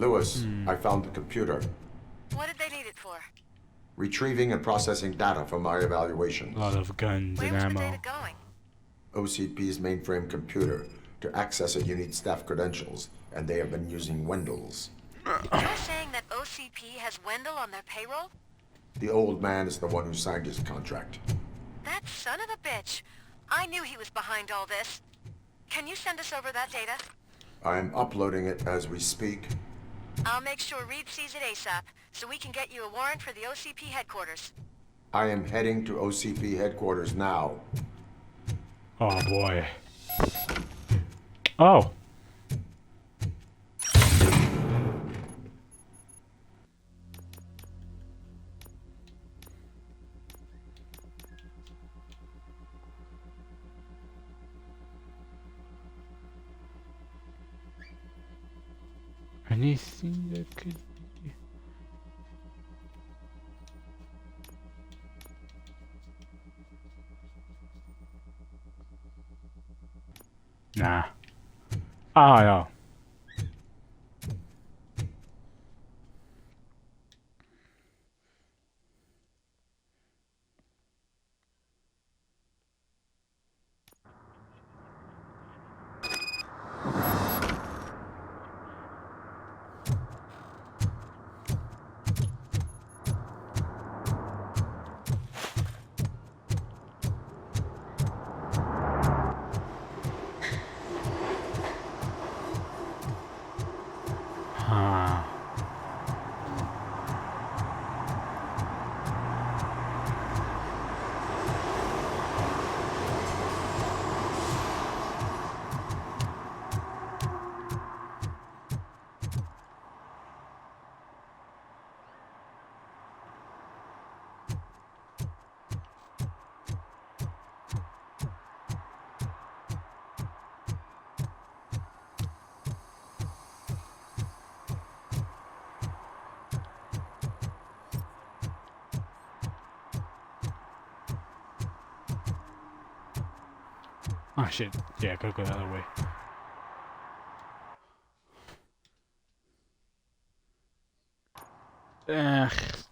Lewis, I found the computer. What did they need it for? Retrieving and processing data from my evaluations. A lot of guns and ammo. Going? OCP's mainframe computer. To access it, you need staff credentials, and they have been using Wendell's. You're saying that OCP has Wendell on their payroll? The old man is the one who signed his contract. That son of a bitch. I knew he was behind all this. Can you send us over that data? I'm uploading it as we speak. I'll make sure Reed sees it ASAP, so we can get you a warrant for the OCP headquarters. I am heading to OCP headquarters now. Oh boy. Oh. Anything that could be. Nah. Oh no. Oh shit. Yeah, gotta go the other way.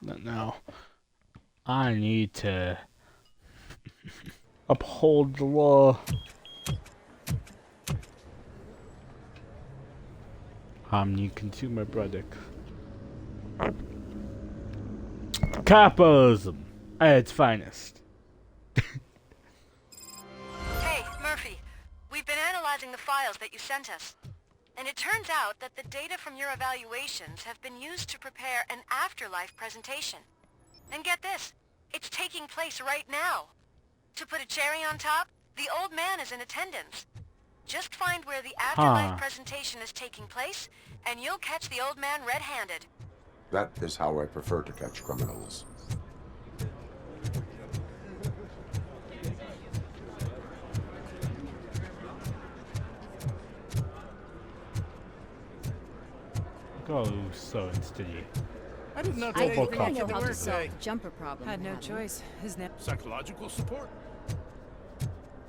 Not now. I need to uphold the law. Omni consumer product. Capitalism at its finest. Hey, Murphy. We've been analyzing the files that you sent us. And it turns out that the data from your evaluations have been used to prepare an afterlife presentation. And get this, it's taking place right now. To put a cherry on top, the old man is in attendance. Just find where the afterlife presentation is taking place, and you'll catch the old man red-handed. That is how I prefer to catch criminals. Go so steady. I didn't know I today think was I the work day. Jumper problem. Had no choice. His name. Psychological support?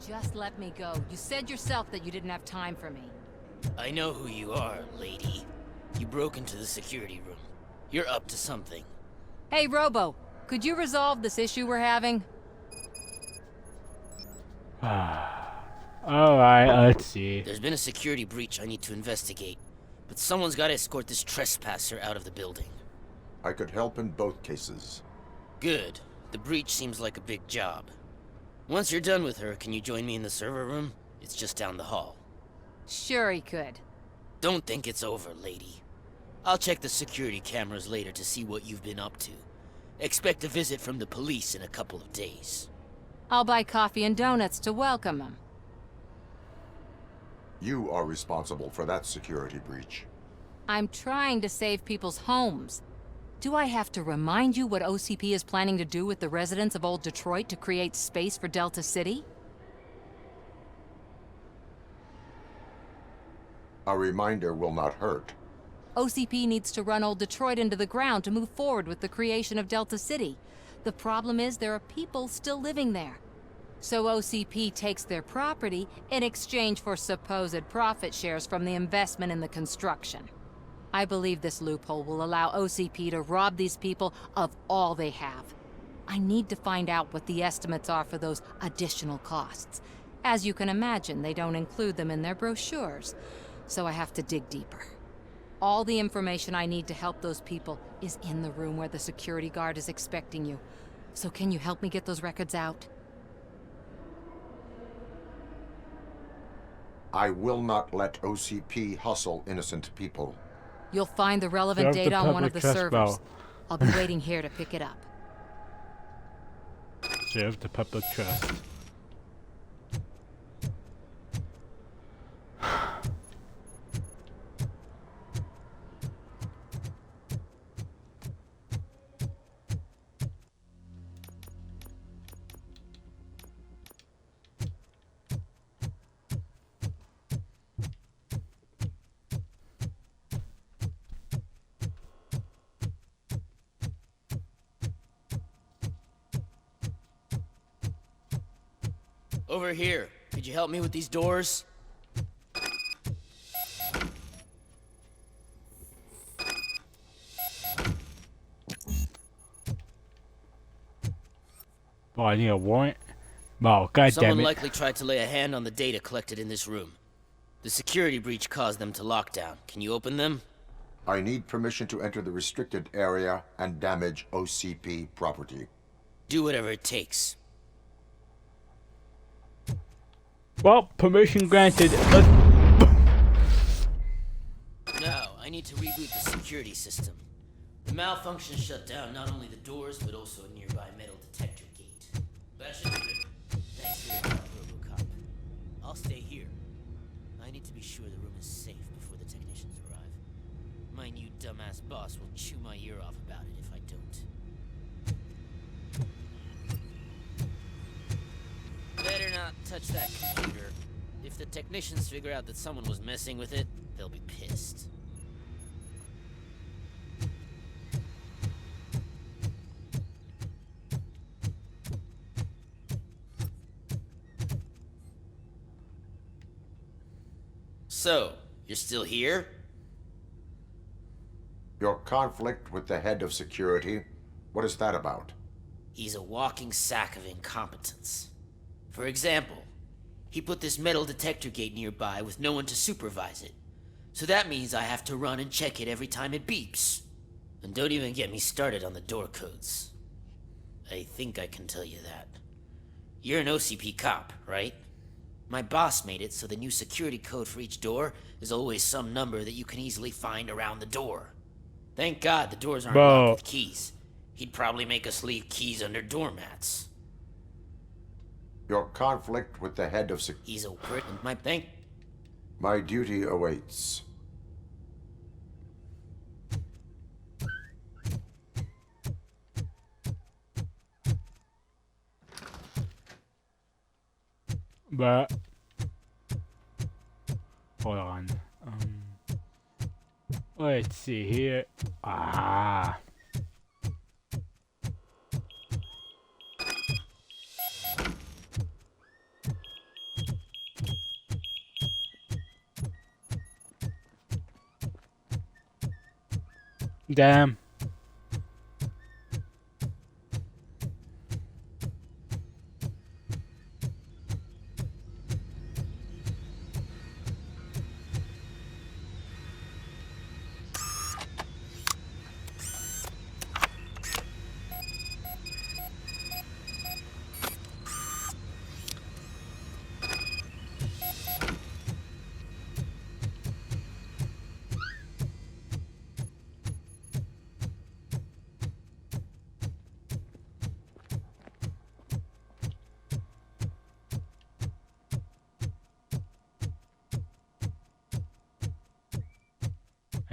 Just let me go. You said yourself that you didn't have time for me. I know who you are, lady. You broke into the security room. You're up to something. Hey, Robo, could you resolve this issue we're having? Alright, let's see. There's been a security breach I need to investigate, but someone's got to escort this trespasser out of the building. I could help in both cases. Good. The breach seems like a big job. Once you're done with her, can you join me in the server room? It's just down the hall. Sure he could. Don't think it's over, lady. I'll check the security cameras later to see what you've been up to. Expect a visit from the police in a couple of days. I'll buy coffee and donuts to welcome him. You are responsible for that security breach. I'm trying to save people's homes. Do I have to remind you what OCP is planning to do with the residents of Old Detroit to create space for Delta City? A reminder will not hurt. OCP needs to run Old Detroit into the ground to move forward with the creation of Delta City. The problem is there are people still living there. So OCP takes their property in exchange for supposed profit shares from the investment in the construction. I believe this loophole will allow OCP to rob these people of all they have. I need to find out what the estimates are for those additional costs. As you can imagine, they don't include them in their brochures, so I have to dig deeper. All the information I need to help those people is in the room where the security guard is expecting you. So can you help me get those records out? I will not let OCP hustle innocent people. You'll find the relevant data on one of the servers. I'll be waiting here to pick it up. Serve the public trust. Over here. Could you help me with these doors? Oh, I need a warrant? Oh, god damn Someone it. likely tried to lay a hand on the data collected in this room. The security breach caused them to lock down. Can you open them? I need permission to enter the restricted area and damage OCP property. Do whatever it takes. Well, permission granted. Now, I need to reboot the security system. The malfunction shut down not only the doors, but also a nearby metal detector gate. That should do it. Thanks for your help, Robocop. I'll stay here. I need to be sure the room is safe before the technicians arrive. My new dumbass boss will chew my ear off about it if I don't. Better not touch that computer. If the technicians figure out that someone was messing with it, they'll be pissed. So, you're still here? Your conflict with the head of security, what is that about? He's a walking sack of incompetence. For example, he put this metal detector gate nearby with no one to supervise it. So that means I have to run and check it every time it beeps. And don't even get me started on the door codes. I think I can tell you that. You're an OCP cop, right? My boss made it so the new security code for each door is always some number that you can easily find around the door. Thank God the doors aren't locked with keys. He'd probably make us leave keys under doormats. Your conflict with the head of security. He's a prick. My duty awaits. But hold on. Let's see here. Ah. Damn.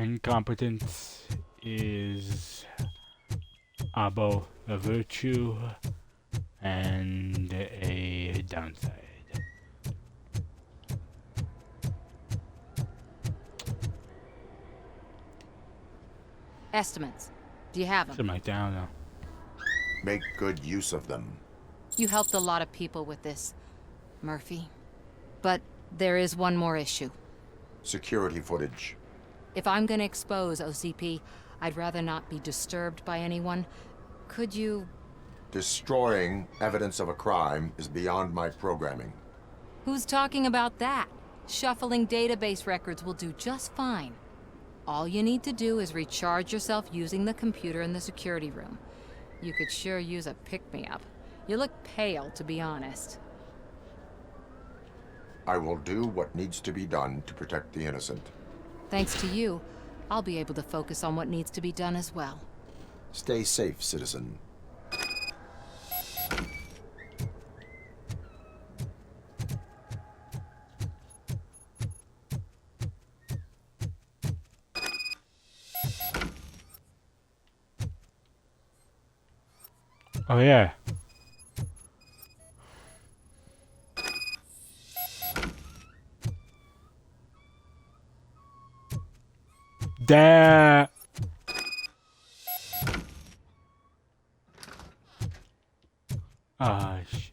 incompetence is both a virtue and a downside. Estimates. Do you have them? Something like that, I don't know. Make good use of them. You helped a lot of people with this, Murphy. But there is one more issue. Security footage. If I'm gonna expose OCP, I'd rather not be disturbed by anyone. Could you... Destroying evidence of a crime is beyond my programming. Who's talking about that? Shuffling database records will do just fine. All you need to do is recharge yourself using the computer in the security room. You could sure use a pick-me-up. You look pale, to be honest. I will do what needs to be done to protect the innocent. Thanks to you, I'll be able to focus on what needs to be done as well. Stay safe, citizen. Oh yeah. That. Ah, shit.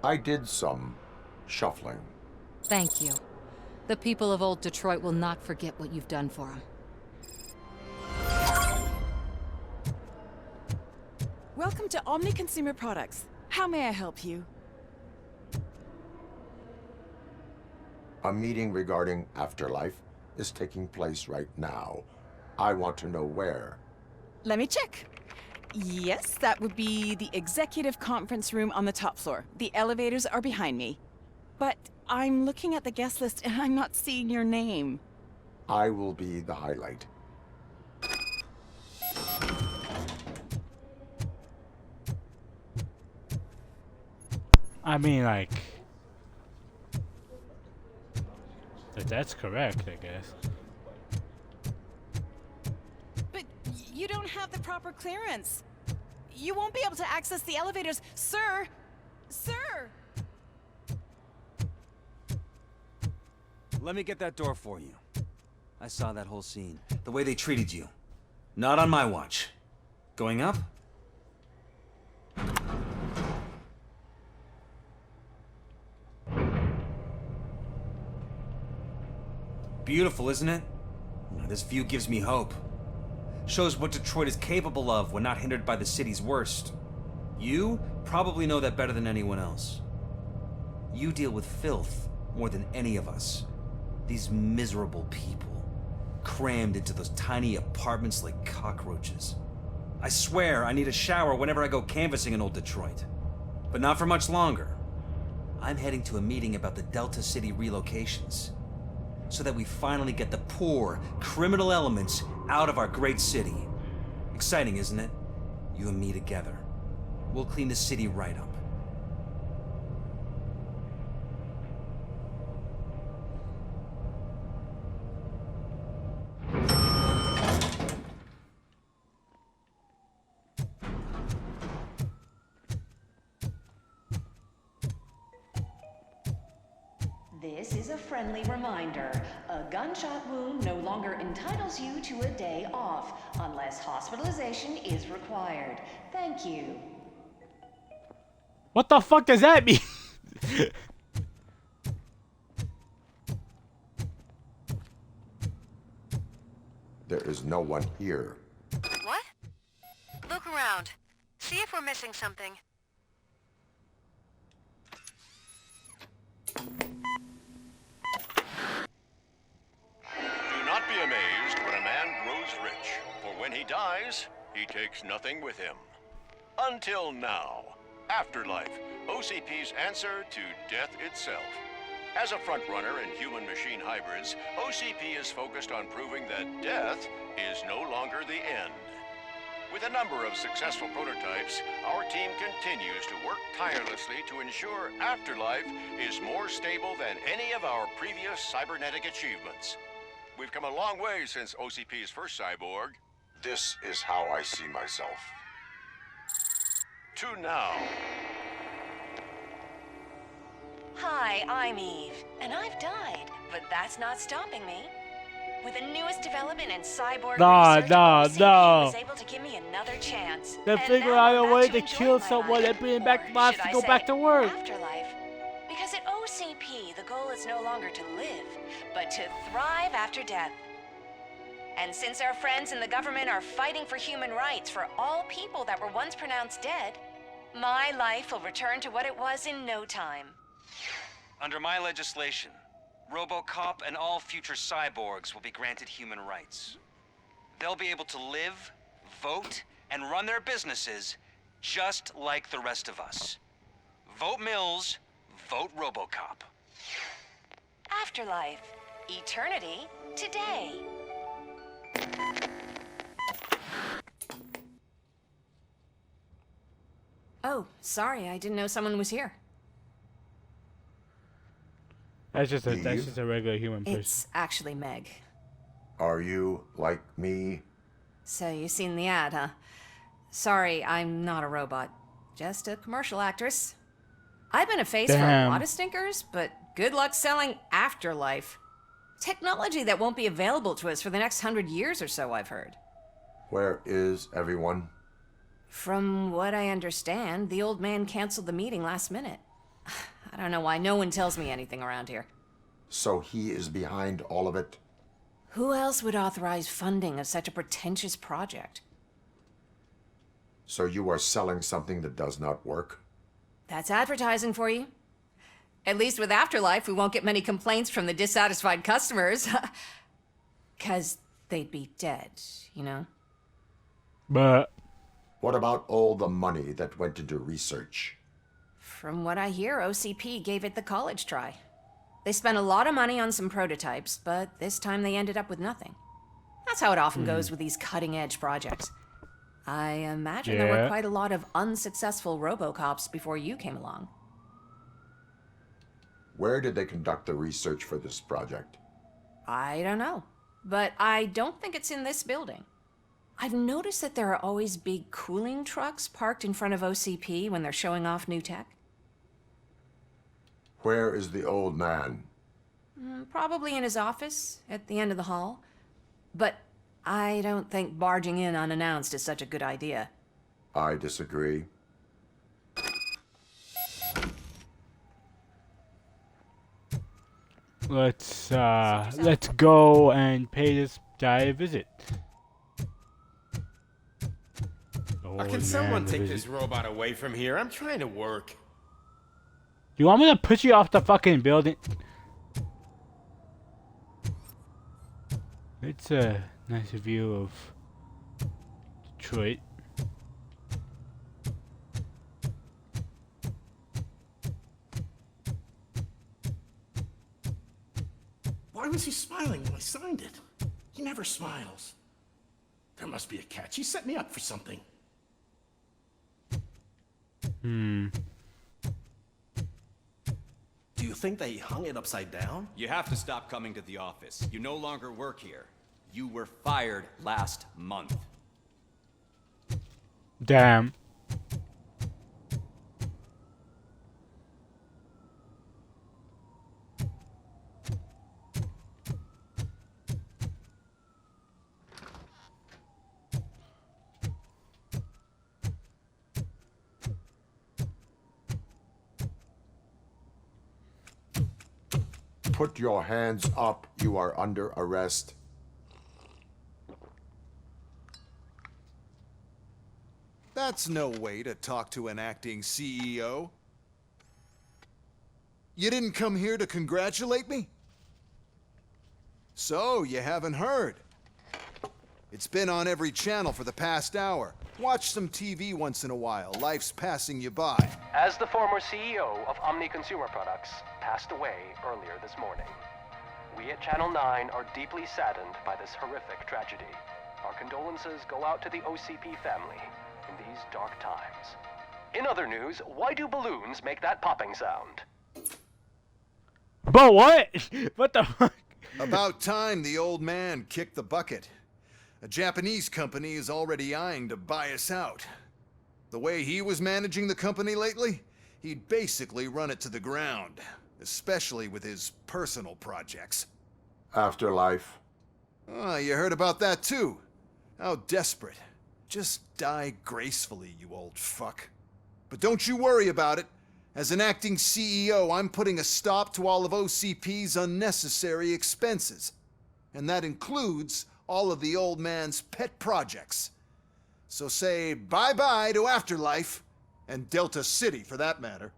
I did some shuffling. Thank you. The people of Old Detroit will not forget what you've done for them. Welcome to Omni Consumer Products. How may I help you? A meeting regarding afterlife is taking place right now. I want to know where. Let me check. Yes, that would be the executive conference room on the top floor. The elevators are behind me. But I'm looking at the guest list and I'm not seeing your name. I will be the highlight. I mean, like, that's correct, I guess. But you don't have the proper clearance. You won't be able to access the elevators, sir! Sir! Let me get that door for you. I saw that whole scene. The way they treated you. Not on my watch. Going up? Beautiful, isn't it? This view gives me hope. Shows what Detroit is capable of when not hindered by the city's worst. You probably know that better than anyone else. You deal with filth more than any of us. These miserable people, crammed into those tiny apartments like cockroaches. I swear I need a shower whenever I go canvassing in old Detroit. But not for much longer. I'm heading to a meeting about the Delta City relocations, so that we finally get the poor, criminal elements out of our great city. Exciting, isn't it? You and me together. We'll clean the city right up. This is a friendly reminder. A gunshot wound no longer entitles you to a day off, unless hospitalization is required. Thank you. What the fuck does that mean? There is no one here. What? Look around. See if we're missing something. Do not be amazed when a man grows rich, for when he dies, he takes nothing with him. Until now. Afterlife, OCP's answer to death itself. As a frontrunner in human-machine hybrids, OCP is focused on proving that death is no longer the end. With a number of successful prototypes, our team continues to work tirelessly to ensure Afterlife is more stable than any of our previous cybernetic achievements. We've come a long way since OCP's first cyborg. This is how I see myself. To now. Hi, I'm Eve, and I've died, but that's not stopping me. With the newest development in cyborg research, OCP was able to give me another chance. They And figure now out I'm a way back to enjoy kill my someone life. and bring back the lives Should to I go say back to work. Afterlife. Because at OCP, the goal is no longer to live, but to thrive after death. And since our friends in the government are fighting for human rights for all people that were once pronounced dead, my life will return to what it was in no time. Under my legislation, Robocop and all future cyborgs will be granted human rights. They'll be able to live, vote, and run their businesses just like the rest of us. Vote Mills, vote Robocop. Afterlife. Eternity. Today. Oh, sorry, I didn't know someone was here. That's just a regular human person. It's actually Meg. Are you like me? So you've seen the ad, huh? Sorry, I'm not a robot. Just a commercial actress. I've been a face for a Damn. lot of stinkers, but good luck selling Afterlife. Technology that won't be available to us for the next 100 years or so, I've heard. Where is everyone? From what I understand, the old man canceled the meeting last minute. I don't know why no one tells me anything around here. So he is behind all of it? Who else would authorize funding of such a pretentious project? So you are selling something that does not work? That's advertising for you. At least with Afterlife, we won't get many complaints from the dissatisfied customers. 'Cause they'd be dead, you know? But what about all the money that went into research? From what I hear, OCP gave it the college try. They spent a lot of money on some prototypes, but this time they ended up with nothing. That's how it often goes with these cutting-edge projects. I imagine there were Yeah. quite a lot of unsuccessful Robocops before you came along. Where did they conduct the research for this project? I don't know, but I don't think it's in this building. I've noticed that there are always big cooling trucks parked in front of OCP when they're showing off new tech. Where is the old man? Probably in his office, at the end of the hall. But I don't think barging in unannounced is such a good idea. I disagree. Let's go and pay this guy a visit. Can someone take this robot away from here? I'm trying to work. You want me to push you off the fucking building? It's a nice view of Detroit. Why was he smiling when I signed it? He never smiles. There must be a catch. He set me up for something. Do you think they hung it upside down? You have to stop coming to the office. You no longer work here. You were fired last month. Damn. Put your hands up. You are under arrest. That's no way to talk to an acting CEO. You didn't come here to congratulate me? So, you haven't heard. It's been on every channel for the past hour. Watch some TV once in a while. Life's passing you by. As the former CEO of Omni Consumer Products passed away earlier this morning, we at Channel 9 are deeply saddened by this horrific tragedy. Our condolences go out to the OCP family in these dark times. In other news, why do balloons make that popping sound? But what? What the fuck? About time the old man kicked the bucket. A Japanese company is already eyeing to buy us out. The way he was managing the company lately, he'd basically run it to the ground, especially with his personal projects. Afterlife. Oh, you heard about that too. How desperate. Just die gracefully, you old fuck. But don't you worry about it. As an acting CEO, I'm putting a stop to all of OCP's unnecessary expenses. And that includes all of the old man's pet projects. So say bye-bye to Afterlife, and Delta City for that matter.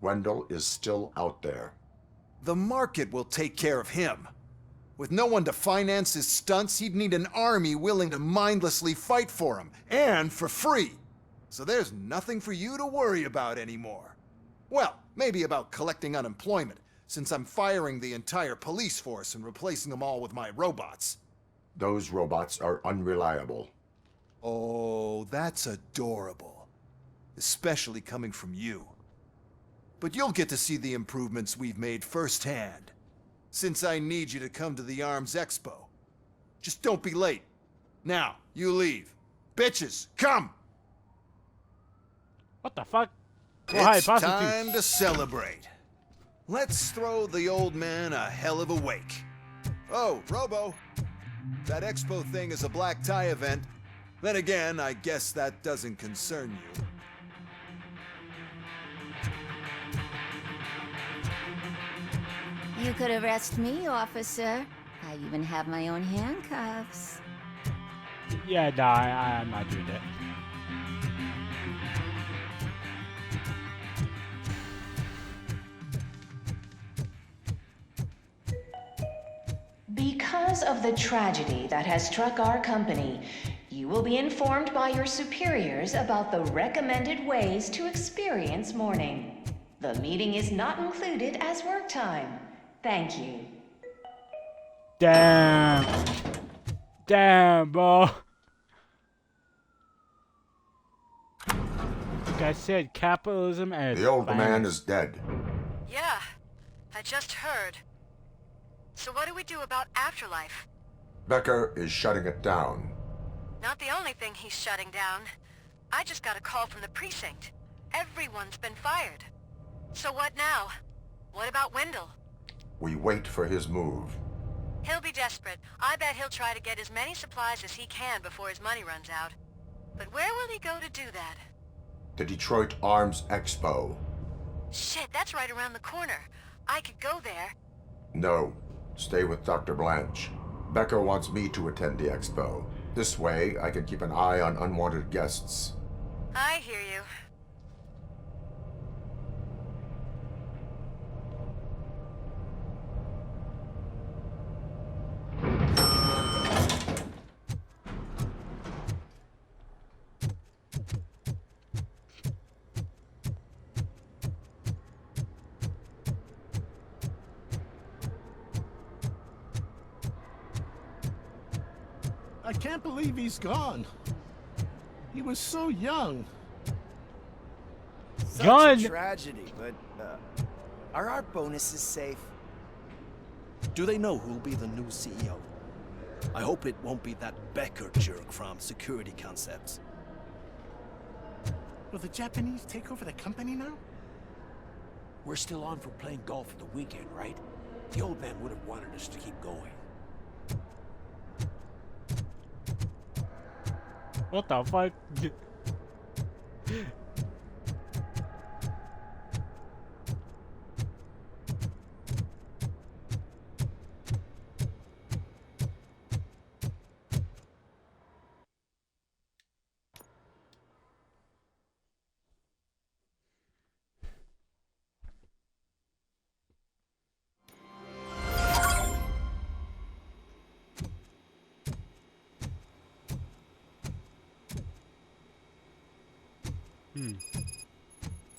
Wendell is still out there. The market will take care of him. With no one to finance his stunts, he'd need an army willing to mindlessly fight for him, and for free. So there's nothing for you to worry about anymore. Well, maybe about collecting unemployment, since I'm firing the entire police force and replacing them all with my robots. Those robots are unreliable. Oh, that's adorable. Especially coming from you. But you'll get to see the improvements we've made firsthand, since I need you to come to the Arms Expo. Just don't be late. Now, you leave. Bitches, come! What the fuck? It's time to celebrate. Let's throw the old man a hell of a wake. Oh, Robo, that expo thing is a black tie event. Then again, I guess that doesn't concern you. You could arrest me, officer. I even have my own handcuffs. Yeah, no, I'm not doing that. Because of the tragedy that has struck our company, you will be informed by your superiors about the recommended ways to experience mourning. The meeting is not included as work time. Thank you. Damn. Damn, bro. Like I said, capitalism and the old man is dead. Yeah, I just heard. So what do we do about Afterlife? Becker is shutting it down. Not the only thing he's shutting down. I just got a call from the precinct. Everyone's been fired. So what now? What about Wendell? We wait for his move. He'll be desperate. I bet he'll try to get as many supplies as he can before his money runs out. But where will he go to do that? The Detroit Arms Expo. Shit, that's right around the corner. I could go there. No. Stay with Dr. Blanche. Becca wants me to attend the expo. This way, I can keep an eye on unwanted guests. I hear you. I can't believe he's gone. He was so young. Such a tragedy, but are our bonuses safe? Do they know who'll be the new CEO? I hope it won't be that Becker jerk from Security Concepts. Will the Japanese take over the company now? We're still on for playing golf for the weekend, right? The old man would have wanted us to keep going. What the fuck?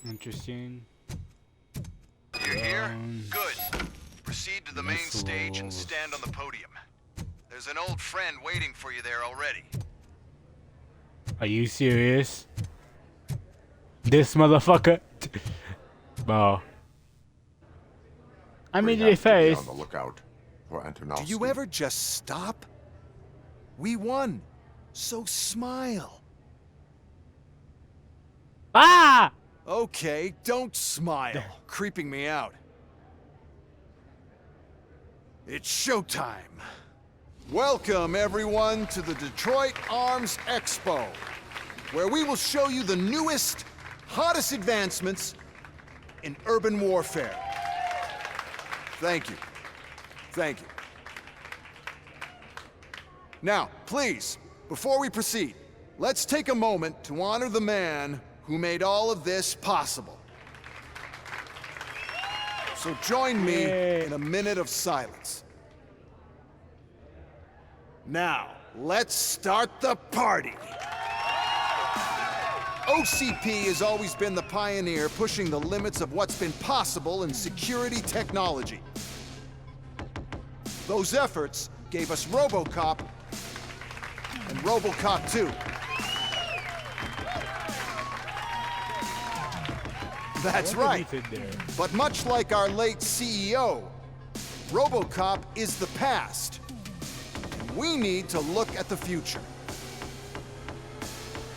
Interesting. You're here? Good. Proceed to the main stage and stand on the podium. There's an old friend waiting for you there already. Are you serious? This motherfucker? Bro. I mean, your face. On the lookout for Antonovsky. Do you ever just stop? We won. So smile. Ah! Okay, don't smile. Creeping me out. It's showtime. Welcome, everyone, to the Detroit Arms Expo, where we will show you the newest, hottest advancements in urban warfare. Thank you. Thank you. Now, please, before we proceed, let's take a moment to honor the man who made all of this possible. So join me in a minute of silence. Now, let's start the party. OCP has always been the pioneer pushing the limits of what's been possible in security technology. Those efforts gave us Robocop and Robocop 2. That's right. But much like our late CEO, Robocop is the past. We need to look at the future.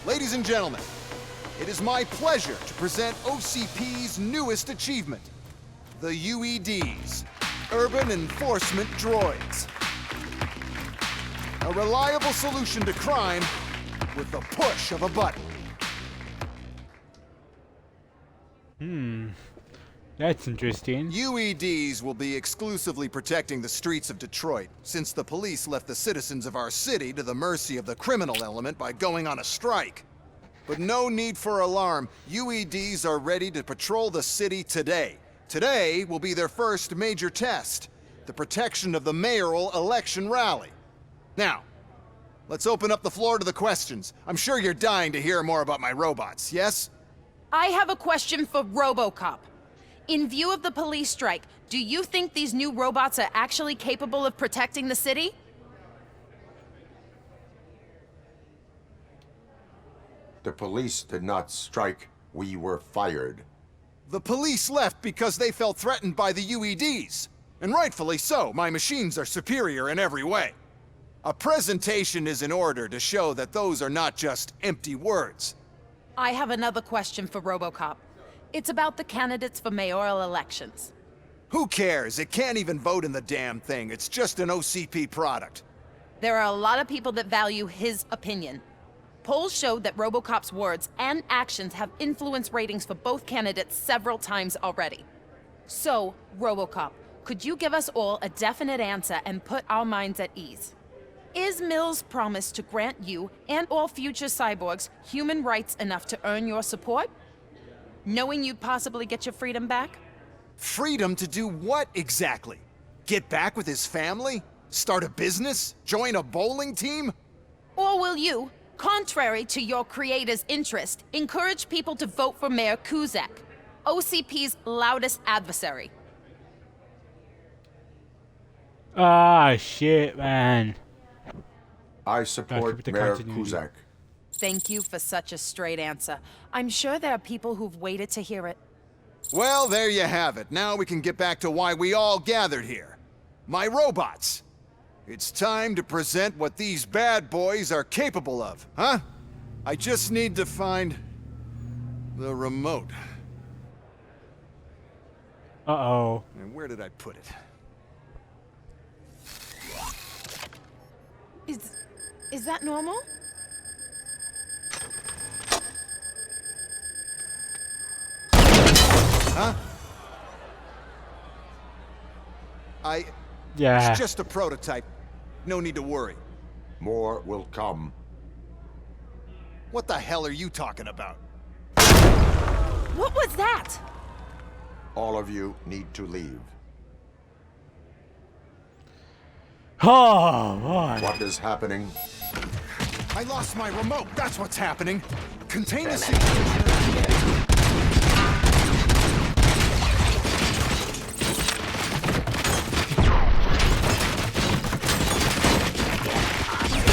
Ladies and gentlemen, it is my pleasure to present OCP's newest achievement, the UEDs, Urban Enforcement Droids. A reliable solution to crime with the push of a button. That's interesting. UEDs will be exclusively protecting the streets of Detroit, since the police left the citizens of our city to the mercy of the criminal element by going on a strike. But no need for alarm. UEDs are ready to patrol the city today. Today will be their first major test, the protection of the mayoral election rally. Now, let's open up the floor to the questions. I'm sure you're dying to hear more about my robots, yes? I have a question for Robocop. In view of the police strike, do you think these new robots are actually capable of protecting the city? The police did not strike. We were fired. The police left because they felt threatened by the UEDs. And rightfully so. My machines are superior in every way. A presentation is in order to show that those are not just empty words. I have another question for Robocop. It's about the candidates for mayoral elections. Who cares? It can't even vote in the damn thing. It's just an OCP product. There are a lot of people that value his opinion. Polls showed that Robocop's words and actions have influenced ratings for both candidates several times already. So, Robocop, could you give us all a definite answer and put our minds at ease? Is Mills' promise to grant you and all future cyborgs human rights enough to earn your support? Knowing you'd possibly get your freedom back? Freedom to do what exactly? Get back with his family? Start a business? Join a bowling team? Or will you, contrary to your creator's interest, encourage people to vote for Mayor Kuzak, OCP's loudest adversary? Ah, shit, man. I support Mayor Kuzak. Thank you for such a straight answer. I'm sure there are people who've waited to hear it. Well, there you have it. Now we can get back to why we all gathered here. My robots. It's time to present what these bad boys are capable of, huh? I just need to find the remote. Uh-oh. And where did I put it? Is that normal? Huh? Yeah. It's just a prototype. No need to worry. More will come. What the hell are you talking about? What was that? All of you need to leave. Oh, boy. What is happening? I lost my remote. That's what's happening. Contain the situation.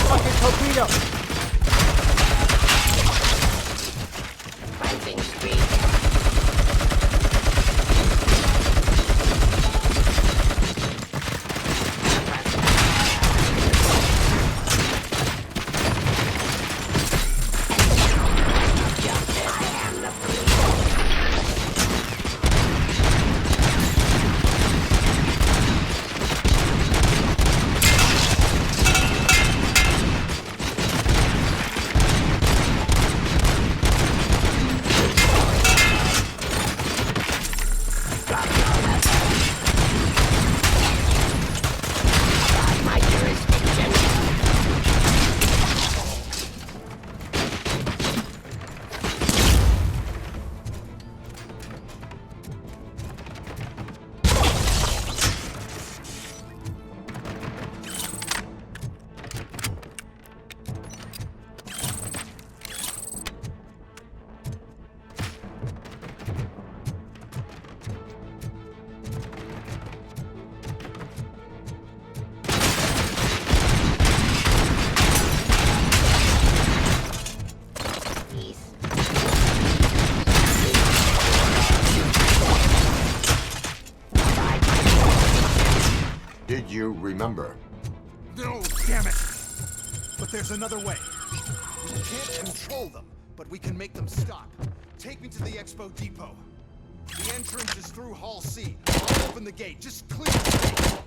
Fucking torpedo. Rising speed. Did you remember? No, damn it! But there's another way. We can't control them, but we can make them stop. Take me to the Expo Depot. The entrance is through Hall C. I'll open the gate. Just clear the space.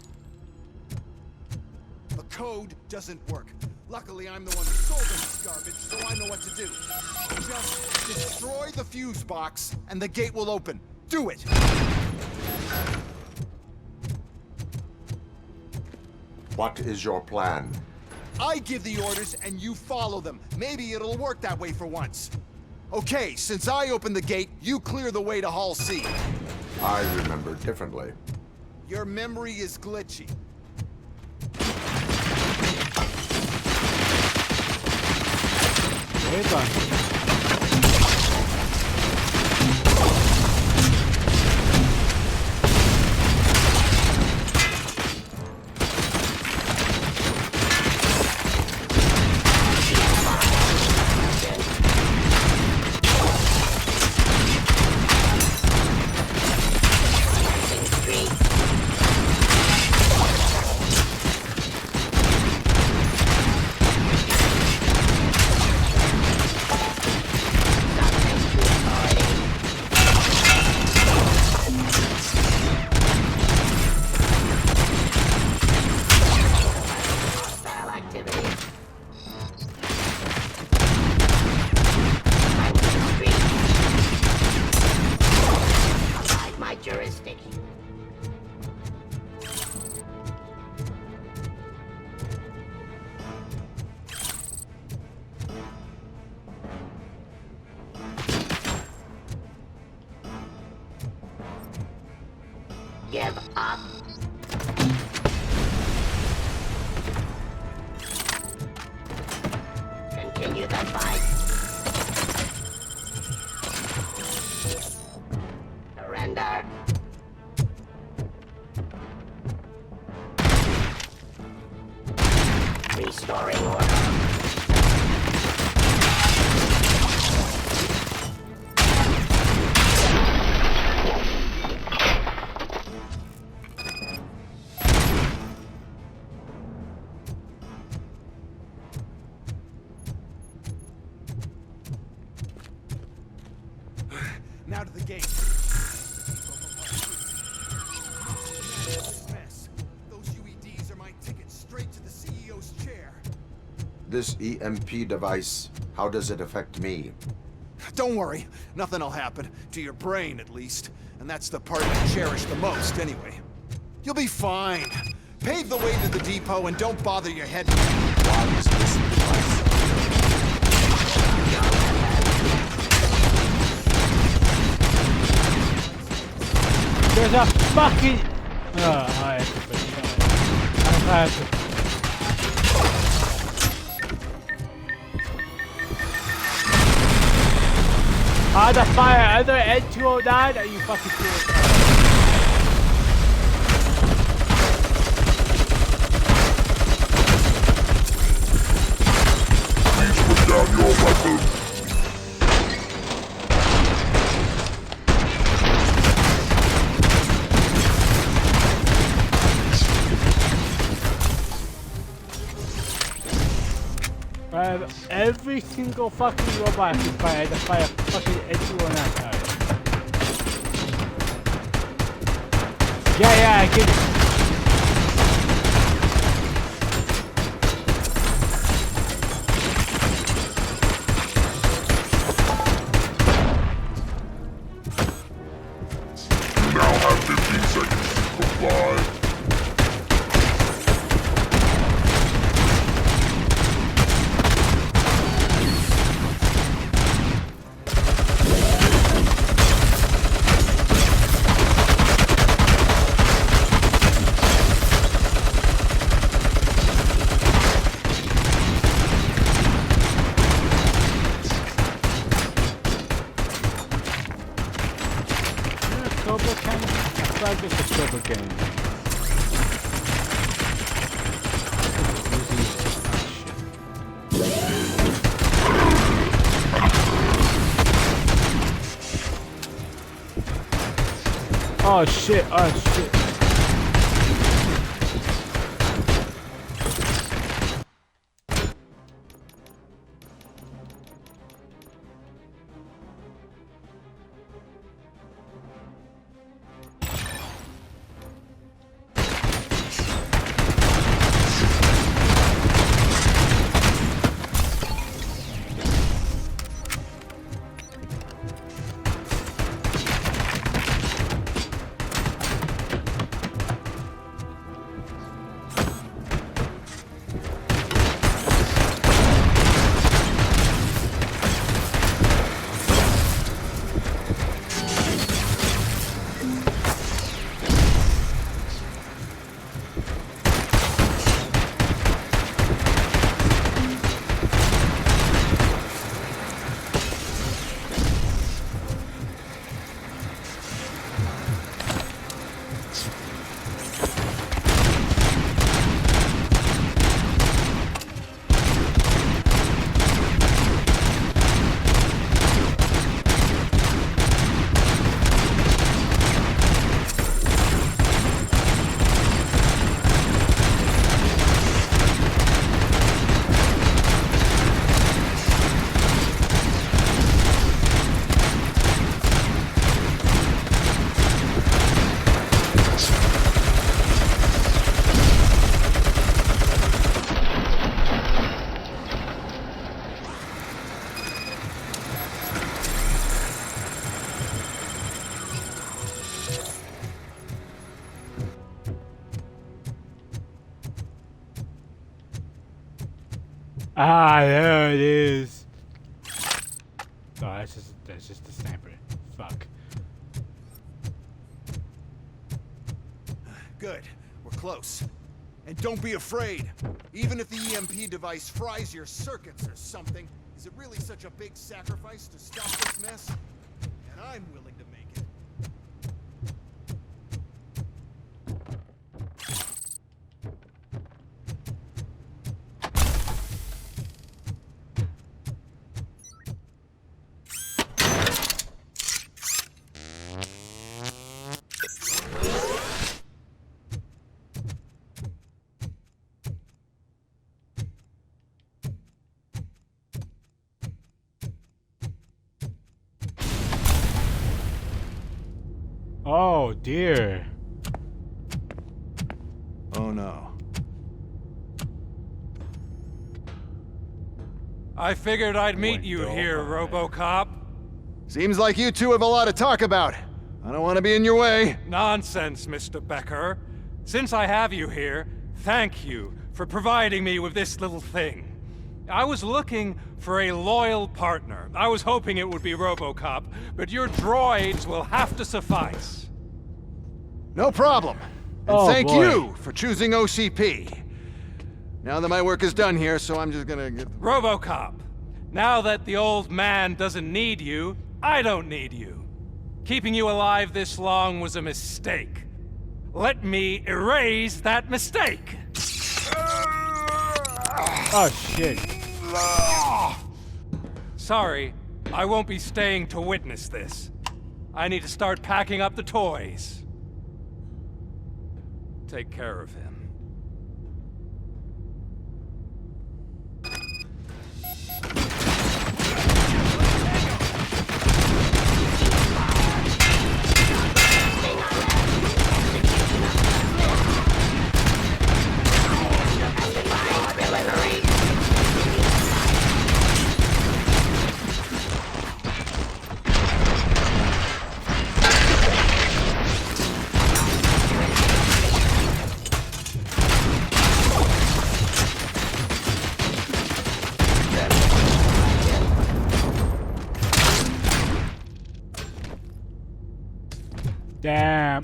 The code doesn't work. Luckily, I'm the one who sold them this garbage, so I know what to do. Just destroy the fuse box, and the gate will open. Do it! What is your plan? I give the orders and you follow them. Maybe it'll work that way for once. Okay, since I opened the gate, you clear the way to Hall C. I remember differently. Your memory is glitchy. Hold on. Restoring order. Now to the gate. Those UEDs are my ticket straight to the CEO's chair. This EMP device, how does it affect me? Don't worry, nothing'll happen. To your brain, at least. And that's the part I cherish the most, anyway. You'll be fine. Pave the way to the depot and don't bother your head. Why is this device? There's a fucking... Oh, I have to finish it. I have to... Ah, the fire! Other N209? Are you fucking serious? Please put down your weapon. Every single fucking robot can fire to fire fucking N209 guy. Yeah, I get it. You now have 15 seconds to comply. Oh shit, oh shit. Ah, there it is. Oh, that's just the sniper. Fuck. Good. We're close. And don't be afraid. Even if the EMP device fries your circuits or something, is it really such a big sacrifice to stop this mess? And I'm willing to make it. Oh dear. Oh no. I figured I'd meet you here, Robocop. Seems like you two have a lot to talk about. I don't want to be in your way. Nonsense, Mr. Becker. Since I have you here, thank you for providing me with this little thing. I was looking for a loyal partner. I was hoping it would be Robocop, but your droids will have to suffice. No problem. And Oh, thank boy. you for choosing OCP. Now that my work is done here, so I'm just gonna get... Robocop, now that the old man doesn't need you, I don't need you. Keeping you alive this long was a mistake. Let me erase that mistake. Oh shit. Sorry, I won't be staying to witness this. I need to start packing up the toys. Take care of him. Damn.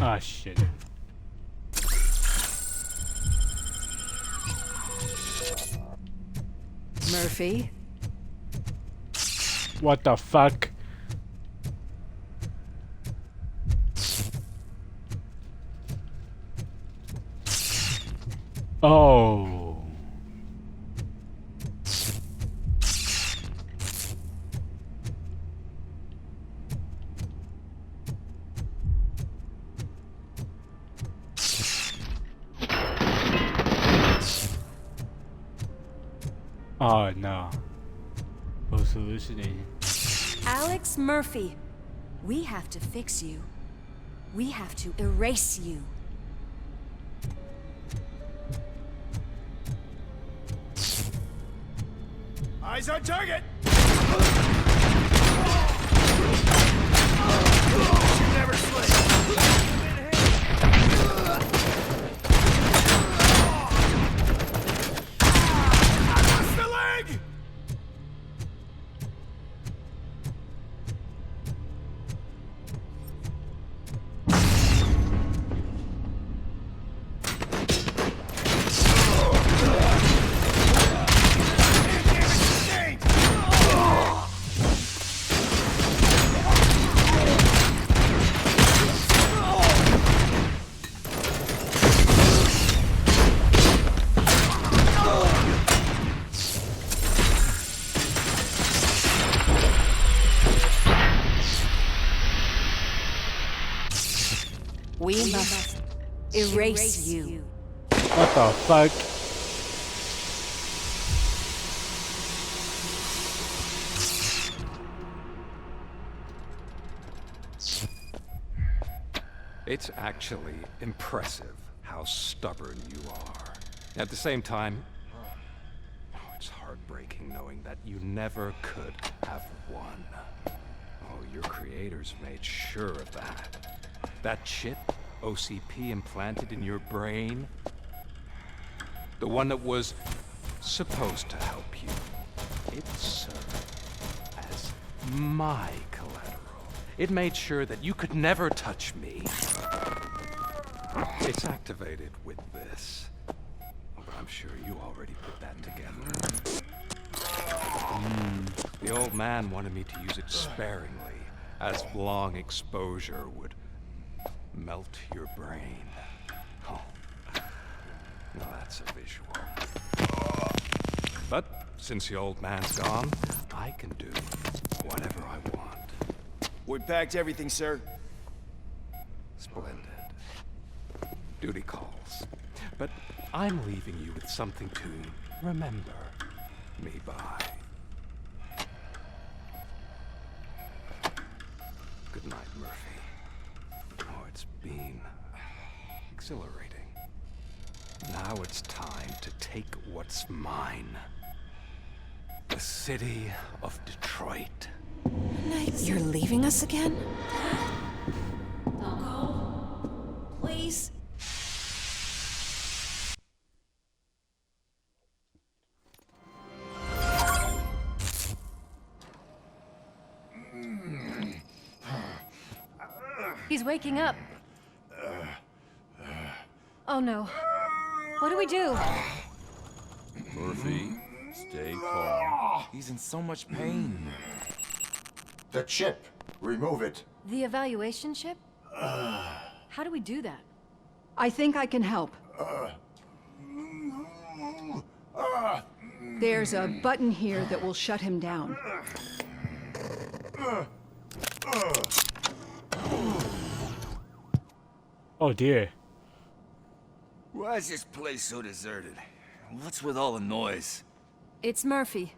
Ah, shit. Murphy? What the fuck? Oh. Oh no. Was hallucinating. Alex Murphy, we have to fix you. We have to erase you. Eyes on target! You never slip! We must erase you. What the fuck? It's actually impressive how stubborn you are. At the same time, heartbreaking knowing that you never could have won. Oh, your creators made sure of that. That chip OCP implanted in your brain, the one that was supposed to help you, it served as my collateral. It made sure that you could never touch me. It's activated with this. But I'm sure you already put that together. The old man wanted me to use it sparingly, as long exposure would melt your brain. Oh, now that's a visual. But since the old man's gone, I can do whatever I want. We packed everything, sir. Splendid. Duty calls. But I'm leaving you with something to remember me by. Good night, Murphy. Oh, it's been exhilarating. Now it's time to take what's mine. The city of Detroit. You're leaving us again? Don't go. Please. He's waking up. Oh no. What do we do? Murphy, stay calm. He's in so much pain. The chip. Remove it. The evaluation chip? How do we do that? I think I can help. There's a button here that will shut him down. Oh dear. Why is this place so deserted? What's with all the noise? It's Murphy.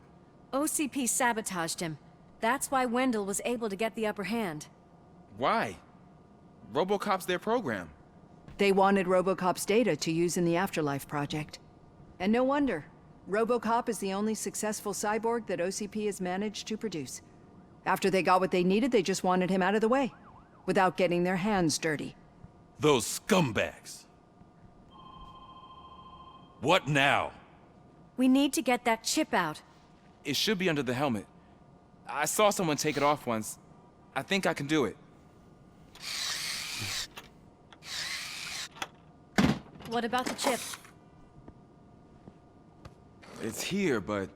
OCP sabotaged him. That's why Wendell was able to get the upper hand. Why? Robocop's their program. They wanted Robocop's data to use in the Afterlife project. And no wonder. Robocop is the only successful cyborg that OCP has managed to produce. After they got what they needed, they just wanted him out of the way, without getting their hands dirty. Those scumbags. What now? We need to get that chip out. It should be under the helmet. I saw someone take it off once. I think I can do it. What about the chip? It's here, but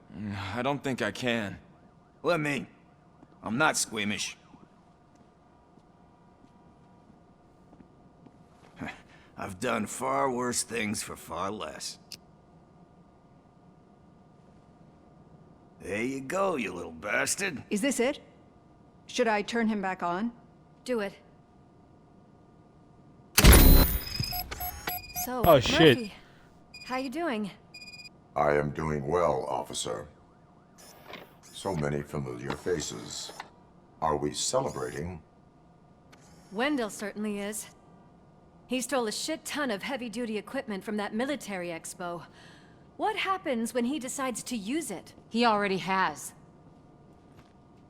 I don't think I can. Let me. I'm not squeamish. I've done far worse things for far less. There you go, you little bastard. Is this it? Should I turn him back on? Do it. So, Oh, shit. Murphy, how you doing? I am doing well, officer. So many familiar faces. Are we celebrating? Wendell certainly is. He stole a shit ton of heavy-duty equipment from that military expo. What happens when he decides to use it? He already has.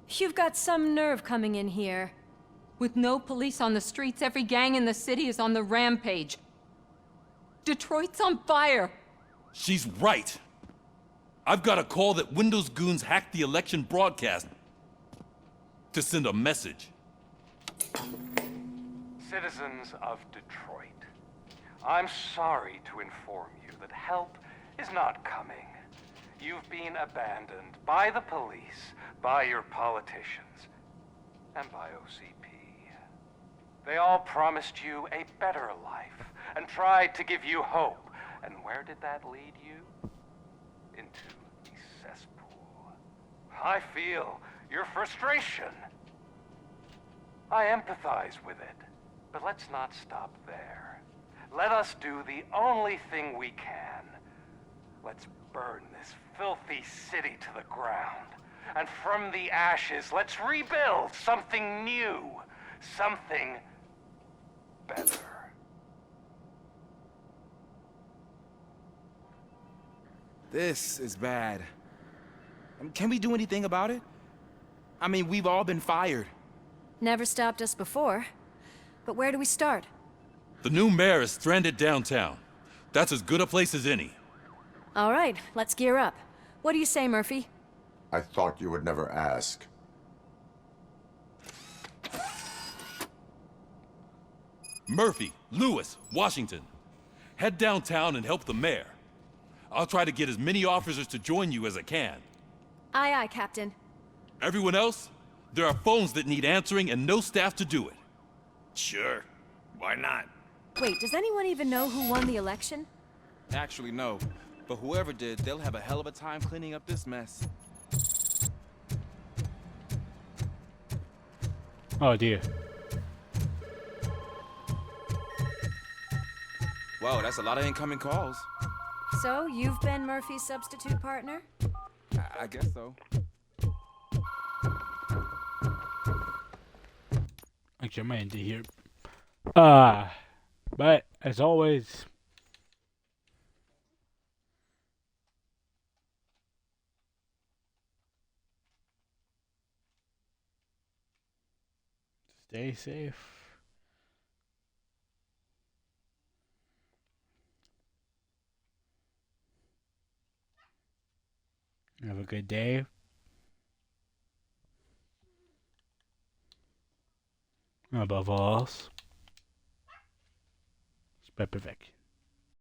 You've got some nerve coming in here. With no police on the streets, every gang in the city is on the rampage. Detroit's on fire. She's right. I've got a call that Windows goons hacked the election broadcast to send a message. Citizens of Detroit, I'm sorry to inform you that help is not coming. You've been abandoned by the police, by your politicians, and by OCP. They all promised you a better life and tried to give you hope. And where did that lead you? Into the cesspool. I feel your frustration. I empathize with it. But let's not stop there. Let us do the only thing we can. Let's burn this filthy city to the ground. And from the ashes, let's rebuild something new. Something better. This is bad. Can we do anything about it? I mean, we've all been fired. Never stopped us before. But where do we start? The new mayor is stranded downtown. That's as good a place as any. All right, let's gear up. What do you say, Murphy? I thought you would never ask. Murphy, Lewis, Washington. Head downtown and help the mayor. I'll try to get as many officers to join you as I can. Aye, aye, Captain. Everyone else? There are phones that need answering and no staff to do it. Sure. Why not? Wait, does anyone even know who won the election? Actually, no. But whoever did, they'll have a hell of a time cleaning up this mess. Oh dear. Whoa, that's a lot of incoming calls. So, you've been Murphy's substitute partner? I guess so. Actually, I might end it here. But as always, stay safe. Have a good day. Above all else, spread perfection.